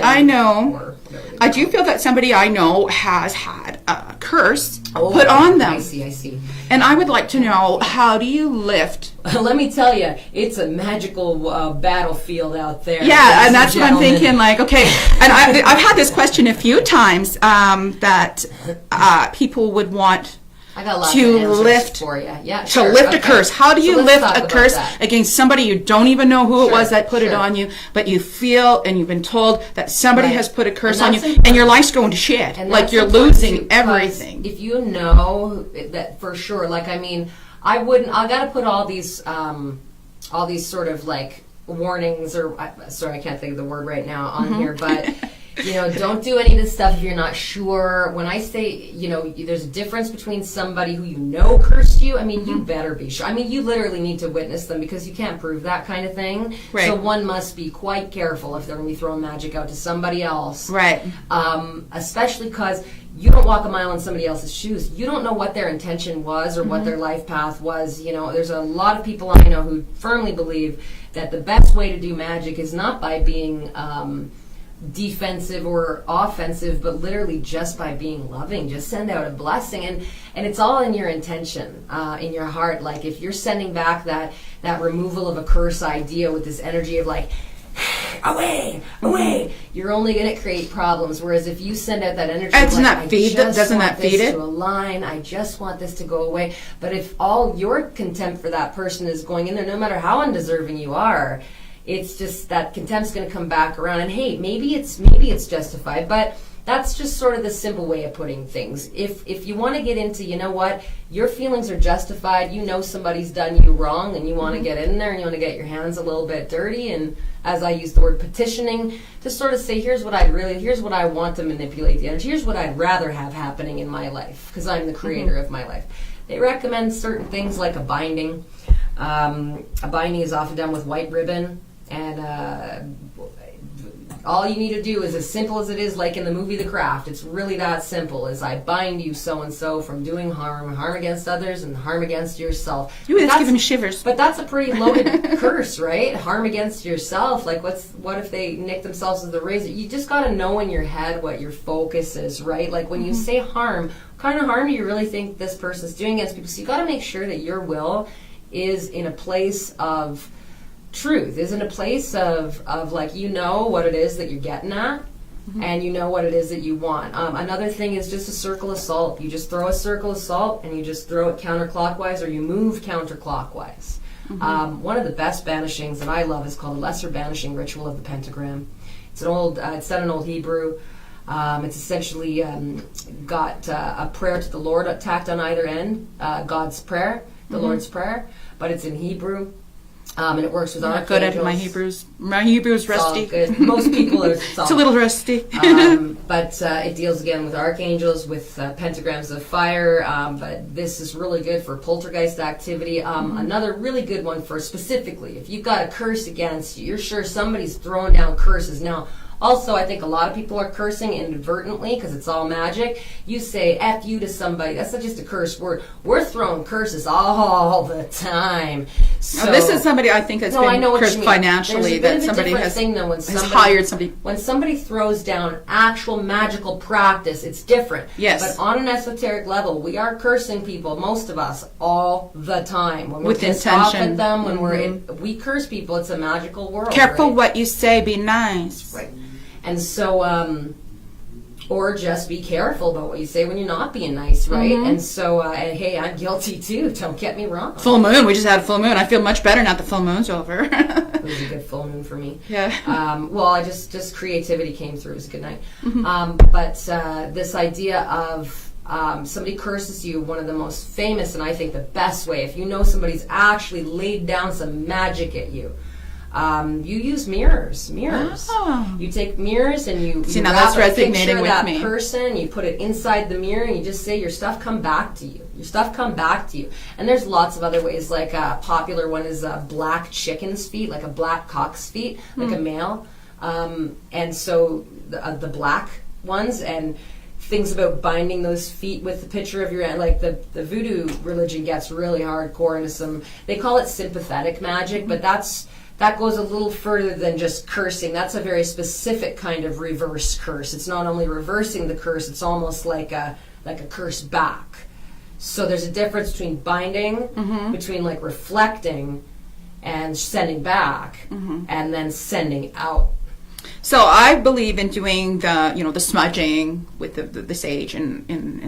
I know has had a curse put on them. I see. And I would like to know, how do you lift? Let me tell you, it's a magical battlefield out there. Yeah, and that's what I'm thinking, like, okay. And I've had this question a few times that people would want I got lots to of answers lift for you. Yeah, to sure. lift Okay. a curse. How do you So let's lift talk a about curse that. against somebody you don't even know who it was that put it Sure. on you, but you feel and you've been told that somebody Right. has put a curse And on you, that's important. and your life's going to shit. And Like that's you're important losing too, because everything. If you know that for sure, like I mean, I got to put all these sort of like warnings or sorry, I can't think of the word right now on here, but. Don't do any of this stuff if you're not sure. When I say, there's a difference between somebody who cursed you, I mean, you better be sure. I mean, you literally need to witness them because you can't prove that kind of thing. Right. So one must be quite careful if they're going to be throwing magic out to somebody else. Right. Especially because you don't walk a mile in somebody else's shoes. You don't know what their intention was or what their life path was. There's a lot of people I know who firmly believe that the best way to do magic is not by being defensive or offensive, but literally just by being loving. Just send out a blessing, and it's all in your intention, in your heart. Like if you're sending back that removal of a curse idea with this energy of like away, you're only going to create problems. Whereas if you send out that energy, Doesn't like, that feed it? Doesn't that feed it? To align, I just want this to go away. But if all your contempt for that person is going in there, no matter how undeserving you are, it's just that contempt's going to come back around. And hey, maybe it's justified, but that's just sort of the simple way of putting things. If you want to get into, what, your feelings are justified, somebody's done you wrong, and you want to get in there and you want to get your hands a little bit dirty, and as I use the word petitioning, to sort of say, here's what I want to manipulate the energy, here's what I'd rather have happening in my life, because I'm the creator of my life. They recommend certain things like a binding. A binding is often done with white ribbon, and all you need to do is as simple as it is, like in the movie The Craft. It's really that simple. Is I bind you so-and-so from doing harm against others and harm against yourself. It's giving me shivers. But that's a pretty loaded curse, right? Harm against yourself. Like what if they nick themselves with the razor? You just got to know in your head what your focus is, right? Like when you say harm, what kind of harm do you really think this person's doing against people? So you got to make sure that your will is in a place of truth, is in a place of like, you know what it is that you're getting at, and you know what it is that you want. Another thing is just a circle of salt. You just throw a circle of salt and you just throw it counterclockwise, or you move counterclockwise. One of the best banishings that I love is called the Lesser Banishing Ritual of the Pentagram. It's an old, it's done in Old Hebrew. It's essentially got a prayer to the Lord tacked on either end, God's prayer, the Lord's Prayer, but it's in Hebrew. And it works with I'm archangels. not good at my Hebrews. My Hebrew's rusty. It's all good. Most people are. It's a little rusty. But it deals again with archangels, with pentagrams of fire. But this is really good for poltergeist activity. Another really good one for specifically if you've got a curse against you, you're sure somebody's throwing down curses. Now, also, I think a lot of people are cursing inadvertently because it's all magic. You say F you to somebody. That's not just a curse word. We're throwing curses all the time. So, now, this is somebody I think that's been cursed financially, that somebody has hired somebody. When somebody throws down actual magical practice, it's different. Yes. But on an esoteric level, we are cursing people, most of us, all the time. When we're with pissed intention. off at them, when we curse people, it's a magical world. Careful right? what you say, be nice. Right. And so, or just be careful about what you say when you're not being nice, right? And so, and hey, I'm guilty too, don't get me wrong. Full moon, we just had a full moon. I feel much better now the full moon's over. It was a good full moon for me. Yeah. Well, I just creativity came through. It was a good night. But this idea of somebody curses you, one of the most famous and I think the best way, if you know somebody's actually laid down some magic at you, you use mirrors. Oh. You take mirrors and you now that's wrap a picture resonating of with that me. person, you put it inside the mirror, and you just say your stuff come back to you. Your stuff come back to you. And there's lots of other ways. Like a popular one is black chicken's feet, like a black cock's feet, like a male. And so the black ones and things about binding those feet with the picture of your, like the voodoo religion gets really hardcore into some, they call it sympathetic magic, but that goes a little further than just cursing. That's a very specific kind of reverse curse. It's not only reversing the curse, it's almost like a curse back. So there's a difference between binding, between like reflecting and sending back, and then sending out. So I believe in doing the smudging with the sage and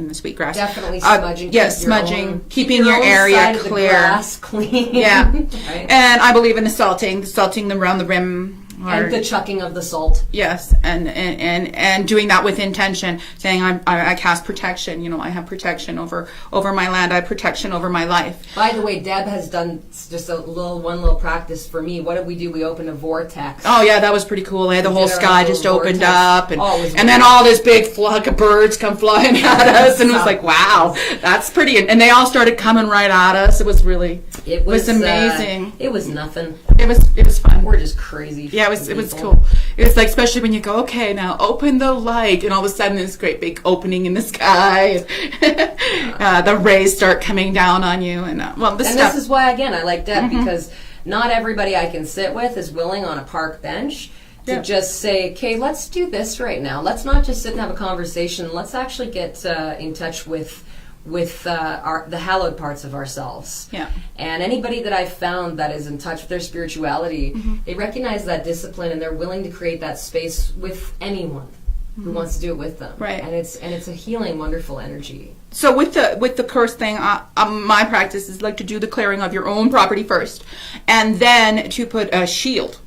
the sweetgrass. Definitely smudging. Smudging, keeping your area clear. Grass clean. Yeah. Right. And I believe in the salting them around the rim. And the chucking of the salt. Yes, and doing that with intention, saying I cast protection. I have protection over my land. I have protection over my life. By the way, Deb has done just one little practice for me. What did we do? We opened a vortex. Oh yeah, that was pretty cool. The whole sky just opened up, and and then all this big flock of birds come flying at us, and it was like, wow, that's pretty. And they all started coming right at us. It was amazing. It was nothing. It was fun. We're just crazy. Yeah, it was cool. It was like, especially when you go, okay, now open the light, and all of a sudden this great big opening in the sky, and the rays start coming down on you, and this is why again I like Deb, because not everybody I can sit with is willing on a park bench to just say, okay, let's do this right now. Let's not just sit and have a conversation. Let's actually get in touch with the hallowed parts of ourselves. Yeah. And anybody that I've found that is in touch with their spirituality, they recognize that discipline and they're willing to create that space with anyone who wants to do it with them. Right. And it's a healing, wonderful energy. So with the curse thing, my practice is like to do the clearing of your own property first, and then to put a shield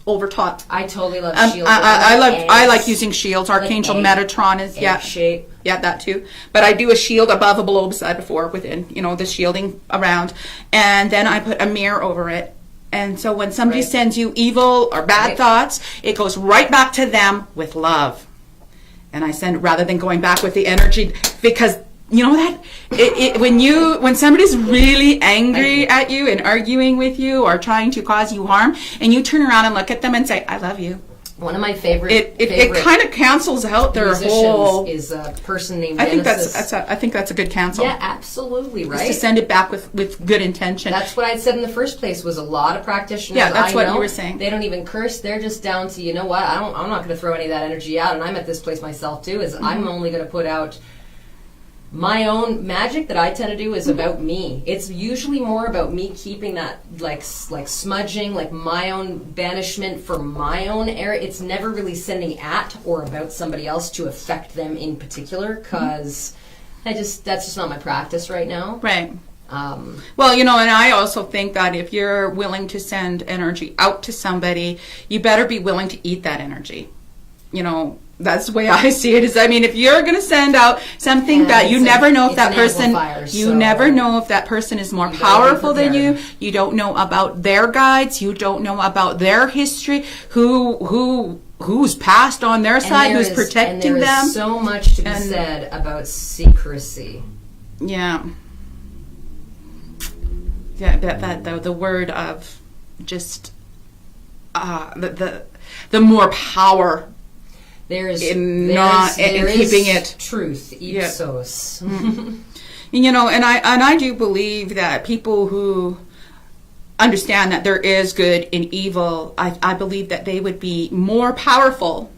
over top. I totally love shields. I like using shields. Archangel Metatron is shape. Yeah, that too. But I do a shield above, a below, beside, before, within. The shielding around, and then I put a mirror over it. And so when somebody sends you evil or bad thoughts, it goes right back to them with love. And I send, rather than going back with the energy, because you know that when somebody's really angry at you and arguing with you or trying to cause you harm, and you turn around and look at them and say, "I love you." One of my favorite it kind of cancels out their whole. Is a person named I Genesis. think that's a good cancel. Yeah, absolutely right. Just to send it back with good intention. That's what I said in the first place. Was a lot of practitioners. Yeah, that's what you were saying. They don't even curse. They're just down to, you know what? I'm not going to throw any of that energy out. And I'm at this place myself too. I'm only going to put out my own magic that I tend to do is about me. It's usually more about me keeping that like smudging, like my own banishment for my own area. It's never really sending at or about somebody else to affect them in particular, because that's just not my practice right now. Right. Well, and I also think that if you're willing to send energy out to somebody, you better be willing to eat that energy. That's the way I see it. If you're going to send out something that you never know if that person, never know if that person is more powerful than you. You don't know about their guides. You don't know about their history. Who's passed on their side? Who's protecting them? There is so much to be said about secrecy. Yeah. Yeah. The word of just the more power. There is keeping it truth, ipsos. Yeah. And I do believe that people who understand that there is good and evil, I believe that they would be more powerful,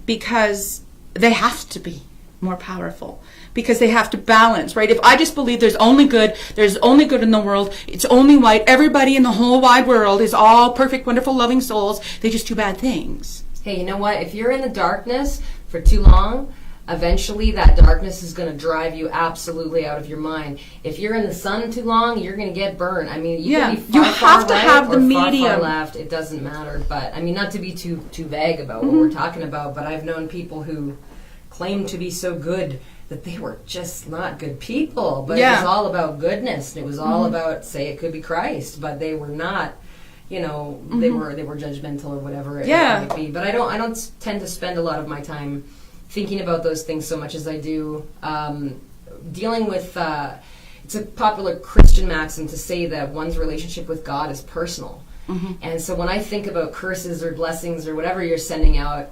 because they have to be more powerful, because they have to balance, right? If I just believe there's only good in the world, it's only white, everybody in the whole wide world is all perfect, wonderful, loving souls, they just do bad things. Hey, you know what? If you're in the darkness for too long, eventually that darkness is going to drive you absolutely out of your mind. If you're in the sun too long, you're going to get burned. You can be far, you have to right have the medium. Far left. It doesn't matter. But not to be too vague about what we're talking about, but I've known people who claim to be so good that they were just not good people. But it was all about goodness. And it was all about, say, it could be Christ, but they were not. They were judgmental or whatever it might be. But I don't tend to spend a lot of my time thinking about those things so much as I do dealing with. It's a popular Christian maxim to say that one's relationship with God is personal. And so when I think about curses or blessings or whatever you're sending out,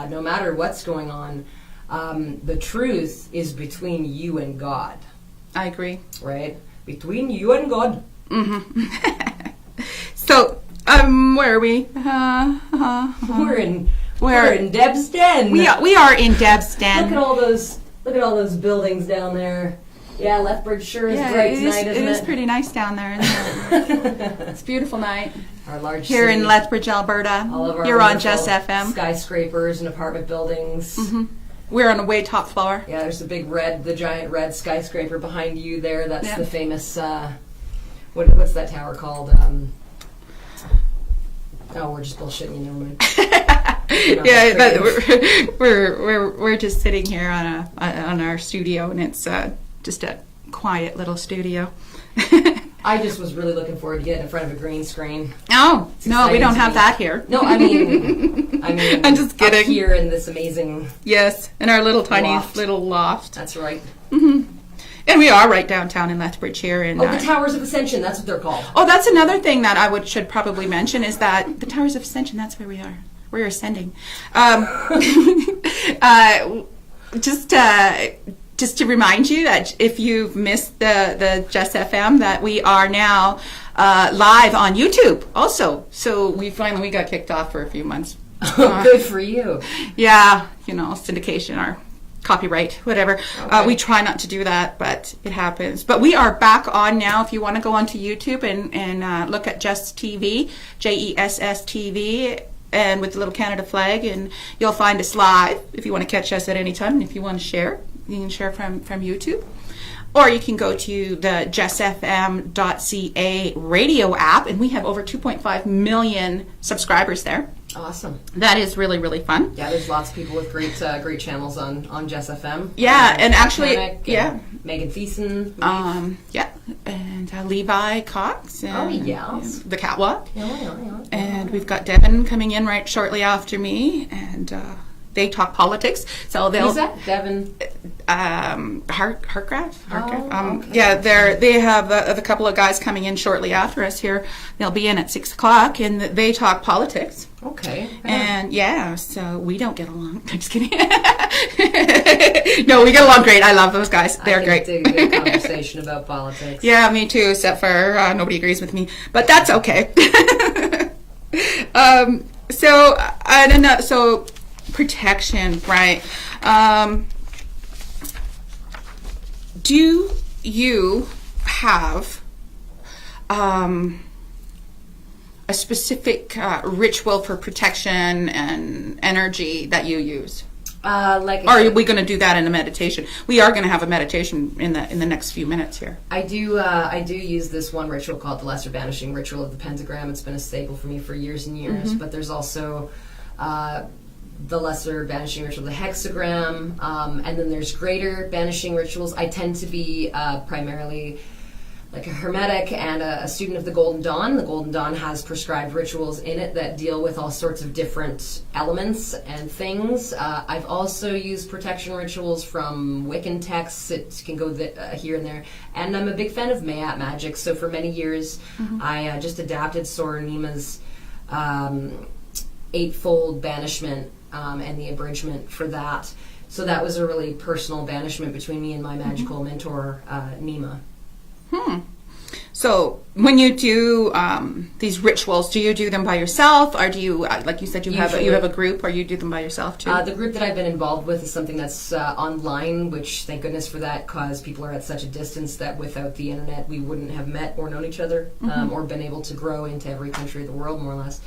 no matter what's going on, the truth is between you and God. I agree. Right? Between you and God. So, where are we? We're in Debbz Den. We are in Debbz Den. Look at all those buildings down there. Yeah, Lethbridge sure is bright tonight, isn't it? It is pretty nice down there, isn't it? It's a beautiful night. Our large here city. in Lethbridge, Alberta. All of our You're on Just FM. Skyscrapers and apartment buildings. We're on the way top floor. Yeah, there's the giant red skyscraper behind you there. That's the famous. What's that tower called? We're just bullshitting you. Never mind. We're just sitting here on our studio, and it's just a quiet little studio. I just was really looking forward to getting in front of a green screen. Oh, no, we don't have that here. No, I mean, I'm just kidding. Up here in this amazing in our little tiny little loft. That's right. And we are right downtown in Lethbridge here. The Towers of Ascension, that's what they're called. Oh, that's another thing that I should probably mention, is that the Towers of Ascension, that's where we are. We're ascending. Just to remind you that if you've missed the Just FM, that we are now live on YouTube also. So we got kicked off for a few months. Good for you. Yeah, syndication or copyright, whatever. Okay. We try not to do that, but it happens. But we are back on now. If you want to go onto YouTube and look at Just TV, JESS TV, and with the little Canada flag, and you'll find us live if you want to catch us at any time. And if you want to share, you can share from YouTube. Or you can go to the justfm.ca radio app, and we have over 2.5 million subscribers there. Awesome. That is really, really fun. Yeah, there's lots of people with great channels on Just FM. Yeah, and actually, Megan Thiessen. And Levi Cox. And, the Catwalk. Yeah. And we've got Devin coming in right shortly after me, and they talk politics. So they'll. Who's that? Devin. Hartgraf. Okay. Yeah, they have a couple of guys coming in shortly after us here. They'll be in at 6:00, and they talk politics. Okay. And so we don't get along. I'm just kidding. No, we get along great. I love those guys. They're great. I can dig a good conversation about politics. Yeah, me too, except for nobody agrees with me. But that's okay. So, I don't know. So, protection, right? do you have a specific ritual for protection and energy that you use? Like Or are we going to do that in a meditation? We are going to have a meditation in the next few minutes here. I do use this one ritual called the Lesser Banishing Ritual of the Pentagram. It's been a staple for me for years and years. But there's also the Lesser Banishing Ritual of the Hexagram, and then there's Greater Banishing Rituals. I tend to be primarily like a hermetic and a student of the Golden Dawn. The Golden Dawn has prescribed rituals in it that deal with all sorts of different elements and things. I've also used protection rituals from Wiccan texts. It can go here and there. And I'm a big fan of Mayat magic. So for many years, I just adapted Sora Nima's eightfold banishment and the abridgment for that. So that was a really personal banishment between me and my magical mentor, Nima. So when you do these rituals, do you do them by yourself, or do you, like you said, you have a group, or you do them by yourself too? The group that I've been involved with is something that's online, which thank goodness for that, because people are at such a distance that without the internet we wouldn't have met or known each other, or been able to grow into every country of the world, more or less.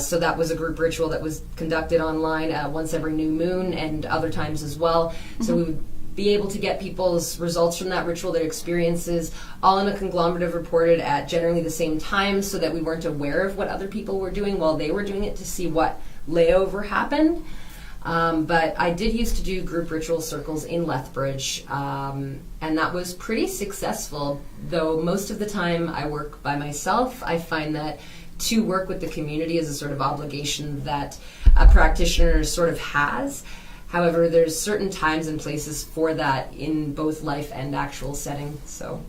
So that was a group ritual that was conducted online once every new moon and other times as well. So we would be able to get people's results from that ritual, their experiences, all in a conglomerative reported at generally the same time, so that we weren't aware of what other people were doing while they were doing it, to see what layover happened. But I did used to do group ritual circles in Lethbridge, and that was pretty successful, though most of the time I work by myself. I find that to work with the community is a sort of obligation that a practitioner sort of has. However, there's certain times and places for that in both life and actual setting. So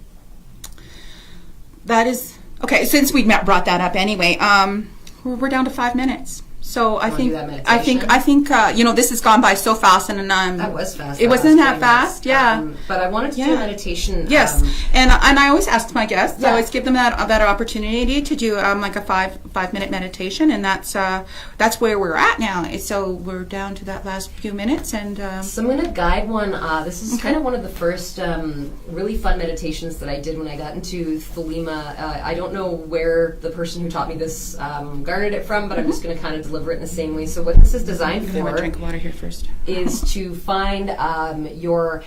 that is okay. Since we brought that up anyway, we're down to 5 minutes. So I think this has gone by so fast, and that was fast. It wasn't that fast, yeah. But I wanted to do a meditation. Yes, and I always ask my guests. I always give them that opportunity to do like a 5 minute meditation, and that's where we're at now. So we're down to that last few minutes, and so I'm going to guide one. This is kind of one of the first really fun meditations that I did when I got into Thelema. I don't know where the person who taught me this garnered it from, but I'm just going to kind of deliver it in the same way. So what this is designed for, have a drink of water here first, is to find your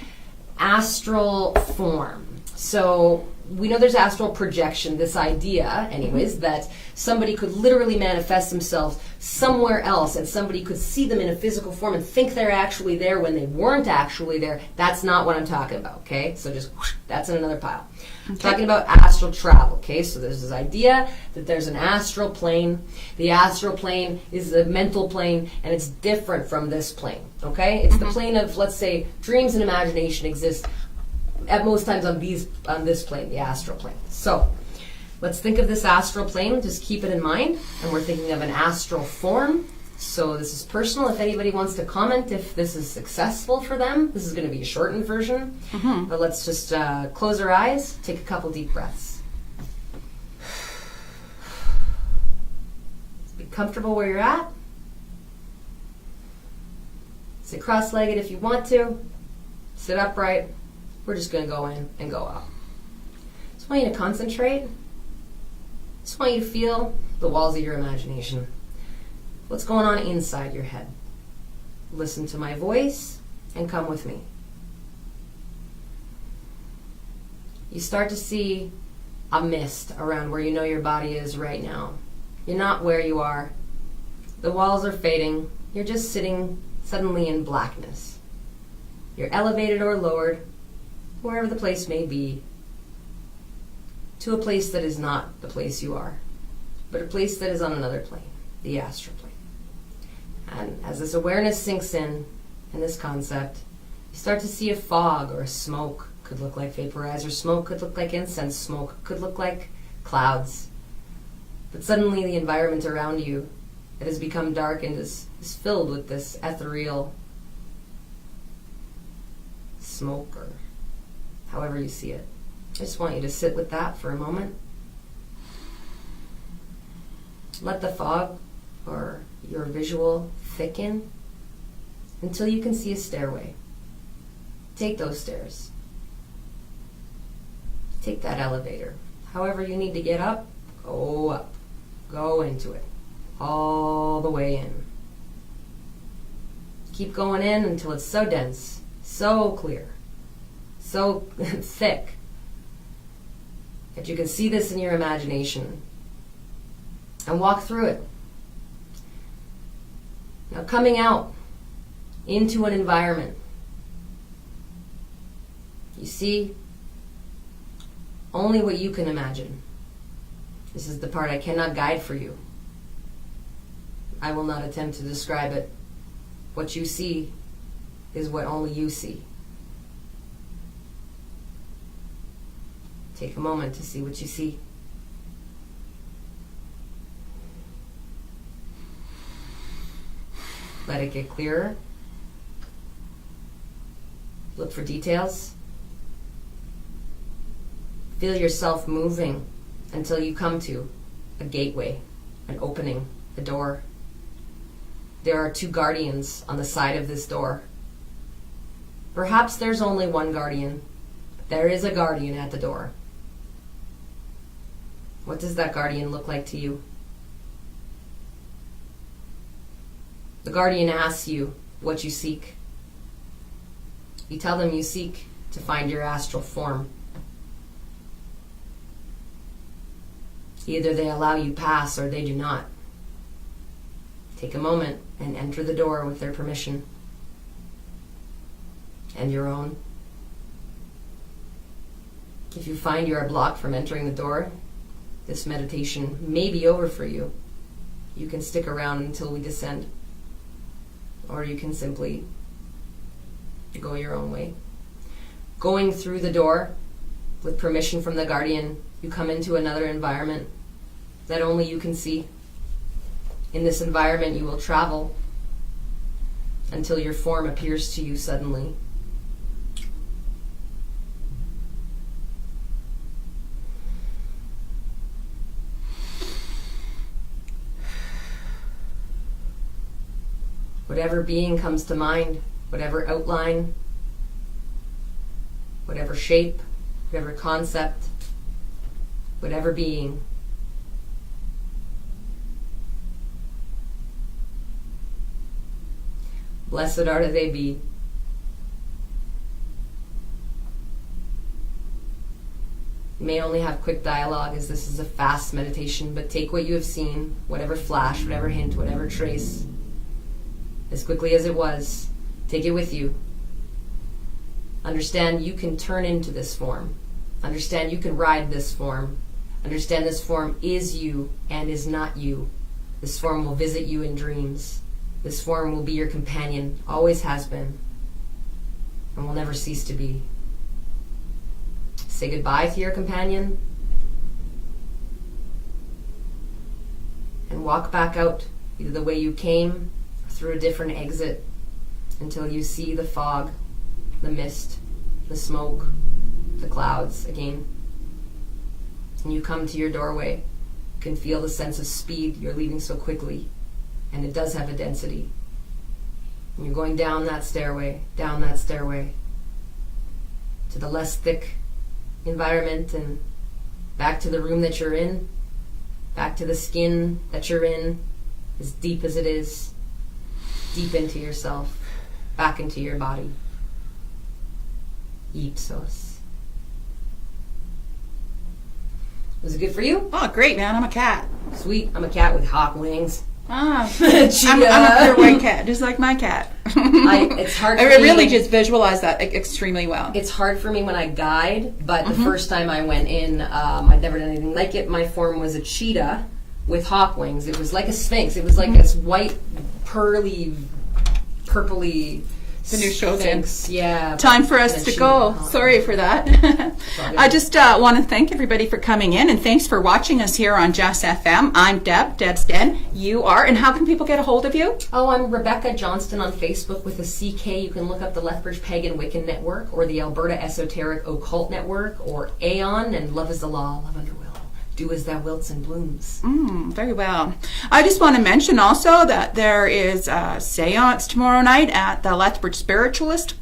astral form. So we know there's astral projection, this idea, anyways, that somebody could literally manifest themselves somewhere else, and somebody could see them in a physical form and think they're actually there when they weren't actually there. That's not what I'm talking about, okay? So just whoosh, that's in another pile. I'm talking about astral travel, okay? So there's this idea that there's an astral plane. The astral plane is the mental plane, and it's different from this plane, okay? It's the plane of, let's say, dreams and imagination exist at most times on this plane, the astral plane. So let's think of this astral plane. Just keep it in mind. And we're thinking of an astral form. So this is personal. If anybody wants to comment if this is successful for them, this is going to be a shortened version. But let's just close our eyes, take a couple deep breaths. Be comfortable where you're at. Sit cross-legged if you want to. Sit upright. We're just going to go in and go out. Just want you to concentrate. Just want you to feel the walls of your imagination. What's going on inside your head? Listen to my voice and come with me. You start to see a mist around where you know your body is right now. You're not where you are. The walls are fading. You're just sitting suddenly in blackness. You're elevated or lowered, wherever the place may be, to a place that is not the place you are, but a place that is on another plane, the astral plane. And as this awareness sinks in this concept, you start to see a fog or a smoke. Could look like vaporizer smoke, could look like incense smoke, could look like clouds. But suddenly the environment around you that has become dark and is filled with this ethereal smoke, or however you see it. I just want you to sit with that for a moment. Let the fog or your visual thicken until you can see a stairway. Take those stairs. Take that elevator. However you need to get up, go up. Go into it. All the way in. Keep going in until it's so dense, so clear, so thick that you can see this in your imagination and walk through it. Now coming out into an environment, you see only what you can imagine. This is the part I cannot guide for you. I will not attempt to describe it. What you see is what only you see. Take a moment to see what you see. Let it get clearer. Look for details. Feel yourself moving until you come to a gateway, an opening, a door. There are 2 guardians on the side of this door. Perhaps there's only one guardian, but there is a guardian at the door. What does that guardian look like to you? The guardian asks you what you seek. You tell them you seek to find your astral form. Either they allow you pass or they do not. Take a moment and enter the door with their permission and your own. If you find you are blocked from entering the door, this meditation may be over for you. You can stick around until we descend, or you can simply go your own way. Going through the door with permission from the guardian, you come into another environment that only you can see. In this environment you will travel until your form appears to you suddenly. Whatever being comes to mind, whatever outline, whatever shape, whatever concept, whatever being. Blessed are they be. You may only have quick dialogue as this is a fast meditation, but take what you have seen, whatever flash, whatever hint, whatever trace, as quickly as it was, take it with you. Understand you can turn into this form. Understand you can ride this form. Understand this form is you and is not you. This form will visit you in dreams. This form will be your companion, always has been, and will never cease to be. Say goodbye to your companion and walk back out, either the way you came or through a different exit, until you see the fog, the mist, the smoke, the clouds again. And you come to your doorway. You can feel the sense of speed. You're leaving so quickly. And it does have a density. And you're going down that stairway to the less thick environment and back to the room that you're in, back to the skin that you're in, as deep as it is, deep into yourself, back into your body. Ipsos. Was it good for you? Oh, great, man. I'm a cat. Sweet. I'm a cat with hawk wings. Ah, I'm a pure white cat, just like my cat. It's hard for I really me. just visualize that extremely well. It's hard for me when I guide, but the first time I went in, I'd never done anything like it. My form was a cheetah with hawk wings. It was like a sphinx. It was like this white, pearly, purpley The new show's in. sphinx. Yeah. Time for us and a to cheetah go. with hawk Sorry wings. for that. I just want to thank everybody for coming in, and thanks for watching us here on Just FM. I'm Debbz Den. You are, and how can people get a hold of you? Oh, I'm Rebecca Johnston on Facebook with a CK. You can look up the Lethbridge Pagan Wiccan Network or the Alberta Esoteric Occult Network or Aeon and Love is the Law, Love Under Will. Do as thou wilts and blooms. Very well. I just want to mention also that there is a seance tomorrow night at the Lethbridge Spiritualist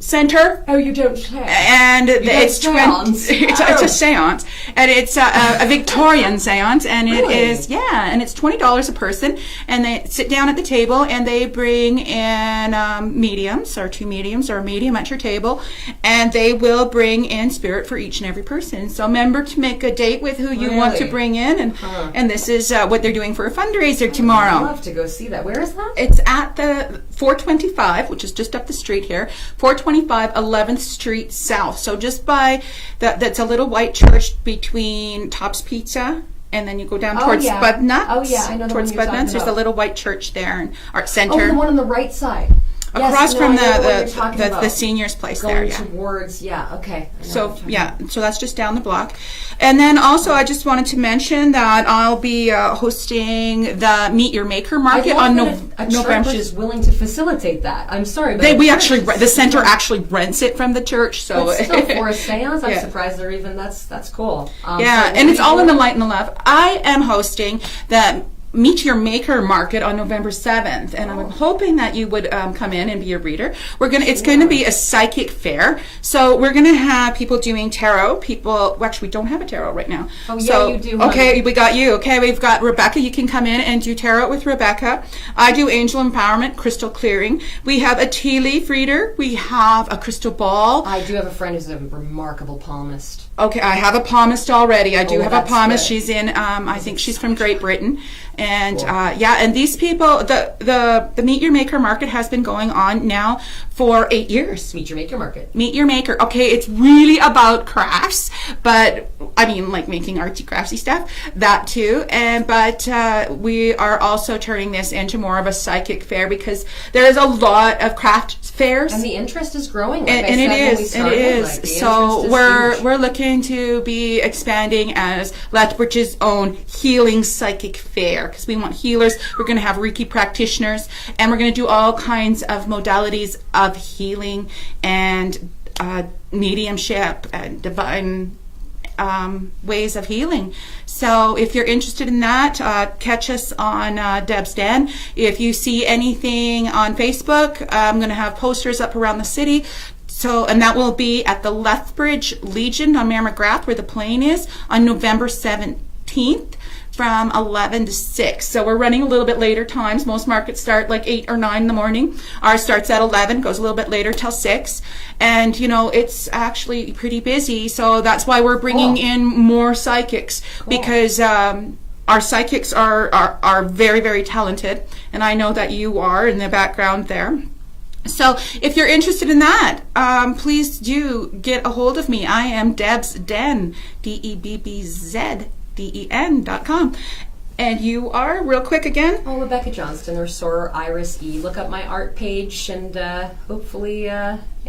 center. Oh, you don't say. And it's seance. It's a seance, and it's a Victorian seance, and Really? it is and it's $20 a person, and they sit down at the table and they bring in mediums or two mediums or a medium at your table, and they will bring in spirit for each and every person. So remember to make a date with who you want to Really? bring in, and this is what they're doing for a fundraiser tomorrow. I'd love to go see that. Where is that? It's at the 425, which is just up the street here, 425 11th Street South. So just by that's a little white church between Tops Pizza, and then you go down towards Spud Nuts. Oh yeah, I know the towards one you're Spud talking Nuts. There's a about. little white church there, and Art Oh, Center. the one on the right side. Across Yes, from I know what you're talking the about. seniors place Going there, yeah. towards, okay. I know what you're So talking yeah, so that's just down the block. And then also I just wanted to mention that I'll be hosting the Meet Your Maker Market on a November. church is willing to facilitate that. I'm sorry, but The center actually rents it from the church, so But still, for a seance, I'm Yeah. surprised they're even. That's cool. yeah, so and it's all in the what- light and the love. I am hosting the Meet Your Maker Market on November 7th, and I'm hoping that you would come in and be a reader. It's going to be a psychic fair, so we're going to have people doing tarot. Actually, we don't have a tarot right now. Oh, yeah, so, you do, Okay, honey. we got you. Okay, we've got Rebecca. You can come in and do tarot with Rebecca. I do angel empowerment, crystal clearing. We have a tea leaf reader. We have a crystal ball. I do have a friend who's a remarkable palmist. Okay, I have a palmist already. I do have a that's palmist. good. She's in, I think she's from Great Britain. And and these people, the Meet Your Maker Market has been going on now for 8 years. Meet Your Maker Market. Meet Your Maker. Okay, it's really about crafts, but I mean, like making artsy craftsy stuff, that too. But we are also turning this into more of a psychic fair because there is a lot of craft fairs. And the interest is growing. Like And I it said when we is, it started, is. like, the So interest is huge. we're looking to be expanding as Lethbridge's own healing psychic fair because we want healers. We're going to have Reiki practitioners, and we're going to do all kinds of modalities of healing and mediumship and divine ways of healing. So if you're interested in that, catch us on Debbz Den. If you see anything on Facebook, I'm going to have posters up around the city. So, and that will be at the Lethbridge Legion on Mare McGrath, where the plane is, on November 17th from 11 to 6. So we're running a little bit later times. Most markets start like 8 or 9 in the morning. Ours starts at 11, goes a little bit later till 6. And, it's actually pretty busy. So that's why we're bringing in more psychics because our psychics are very, very talented. And I know that you are in the background there. So if you're interested in that, please do get a hold of me. I am Debbz Den, DebbzDen.com. And you are, real quick again? Oh, Rebecca Johnston or Sora Iris E. Look up my art page, and hopefully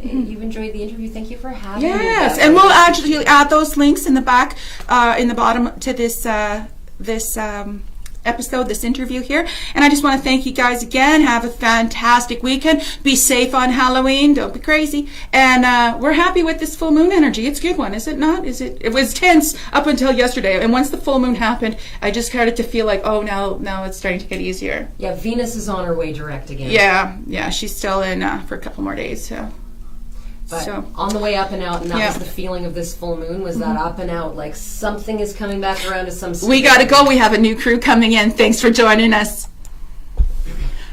you've enjoyed the interview. Thank you for having me. Yes, Rebecca. and we'll actually add those links in the back, in the bottom to this episode, this interview here. And I just want to thank you guys again. Have a fantastic weekend. Be safe on Halloween. Don't be crazy. And we're happy with this full moon energy. It's a good one, is it not? It was tense up until yesterday. And once the full moon happened, I just started to feel like, oh, now it's starting to get easier. Yeah, Venus is on her way direct again. Yeah, she's still in for a couple more days. So. But on the way up and out, and that Yeah. was the feeling of this full moon, was that up and out, like something is coming back around to some We got to go. We have a new crew coming in. Thanks for joining us.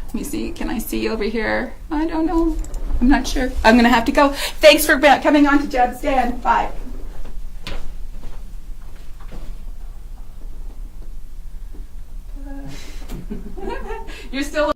Let me see. Can I see over here? I don't know. I'm not sure. I'm going to have to go. Thanks for coming on to Debbz Den. Bye. You're still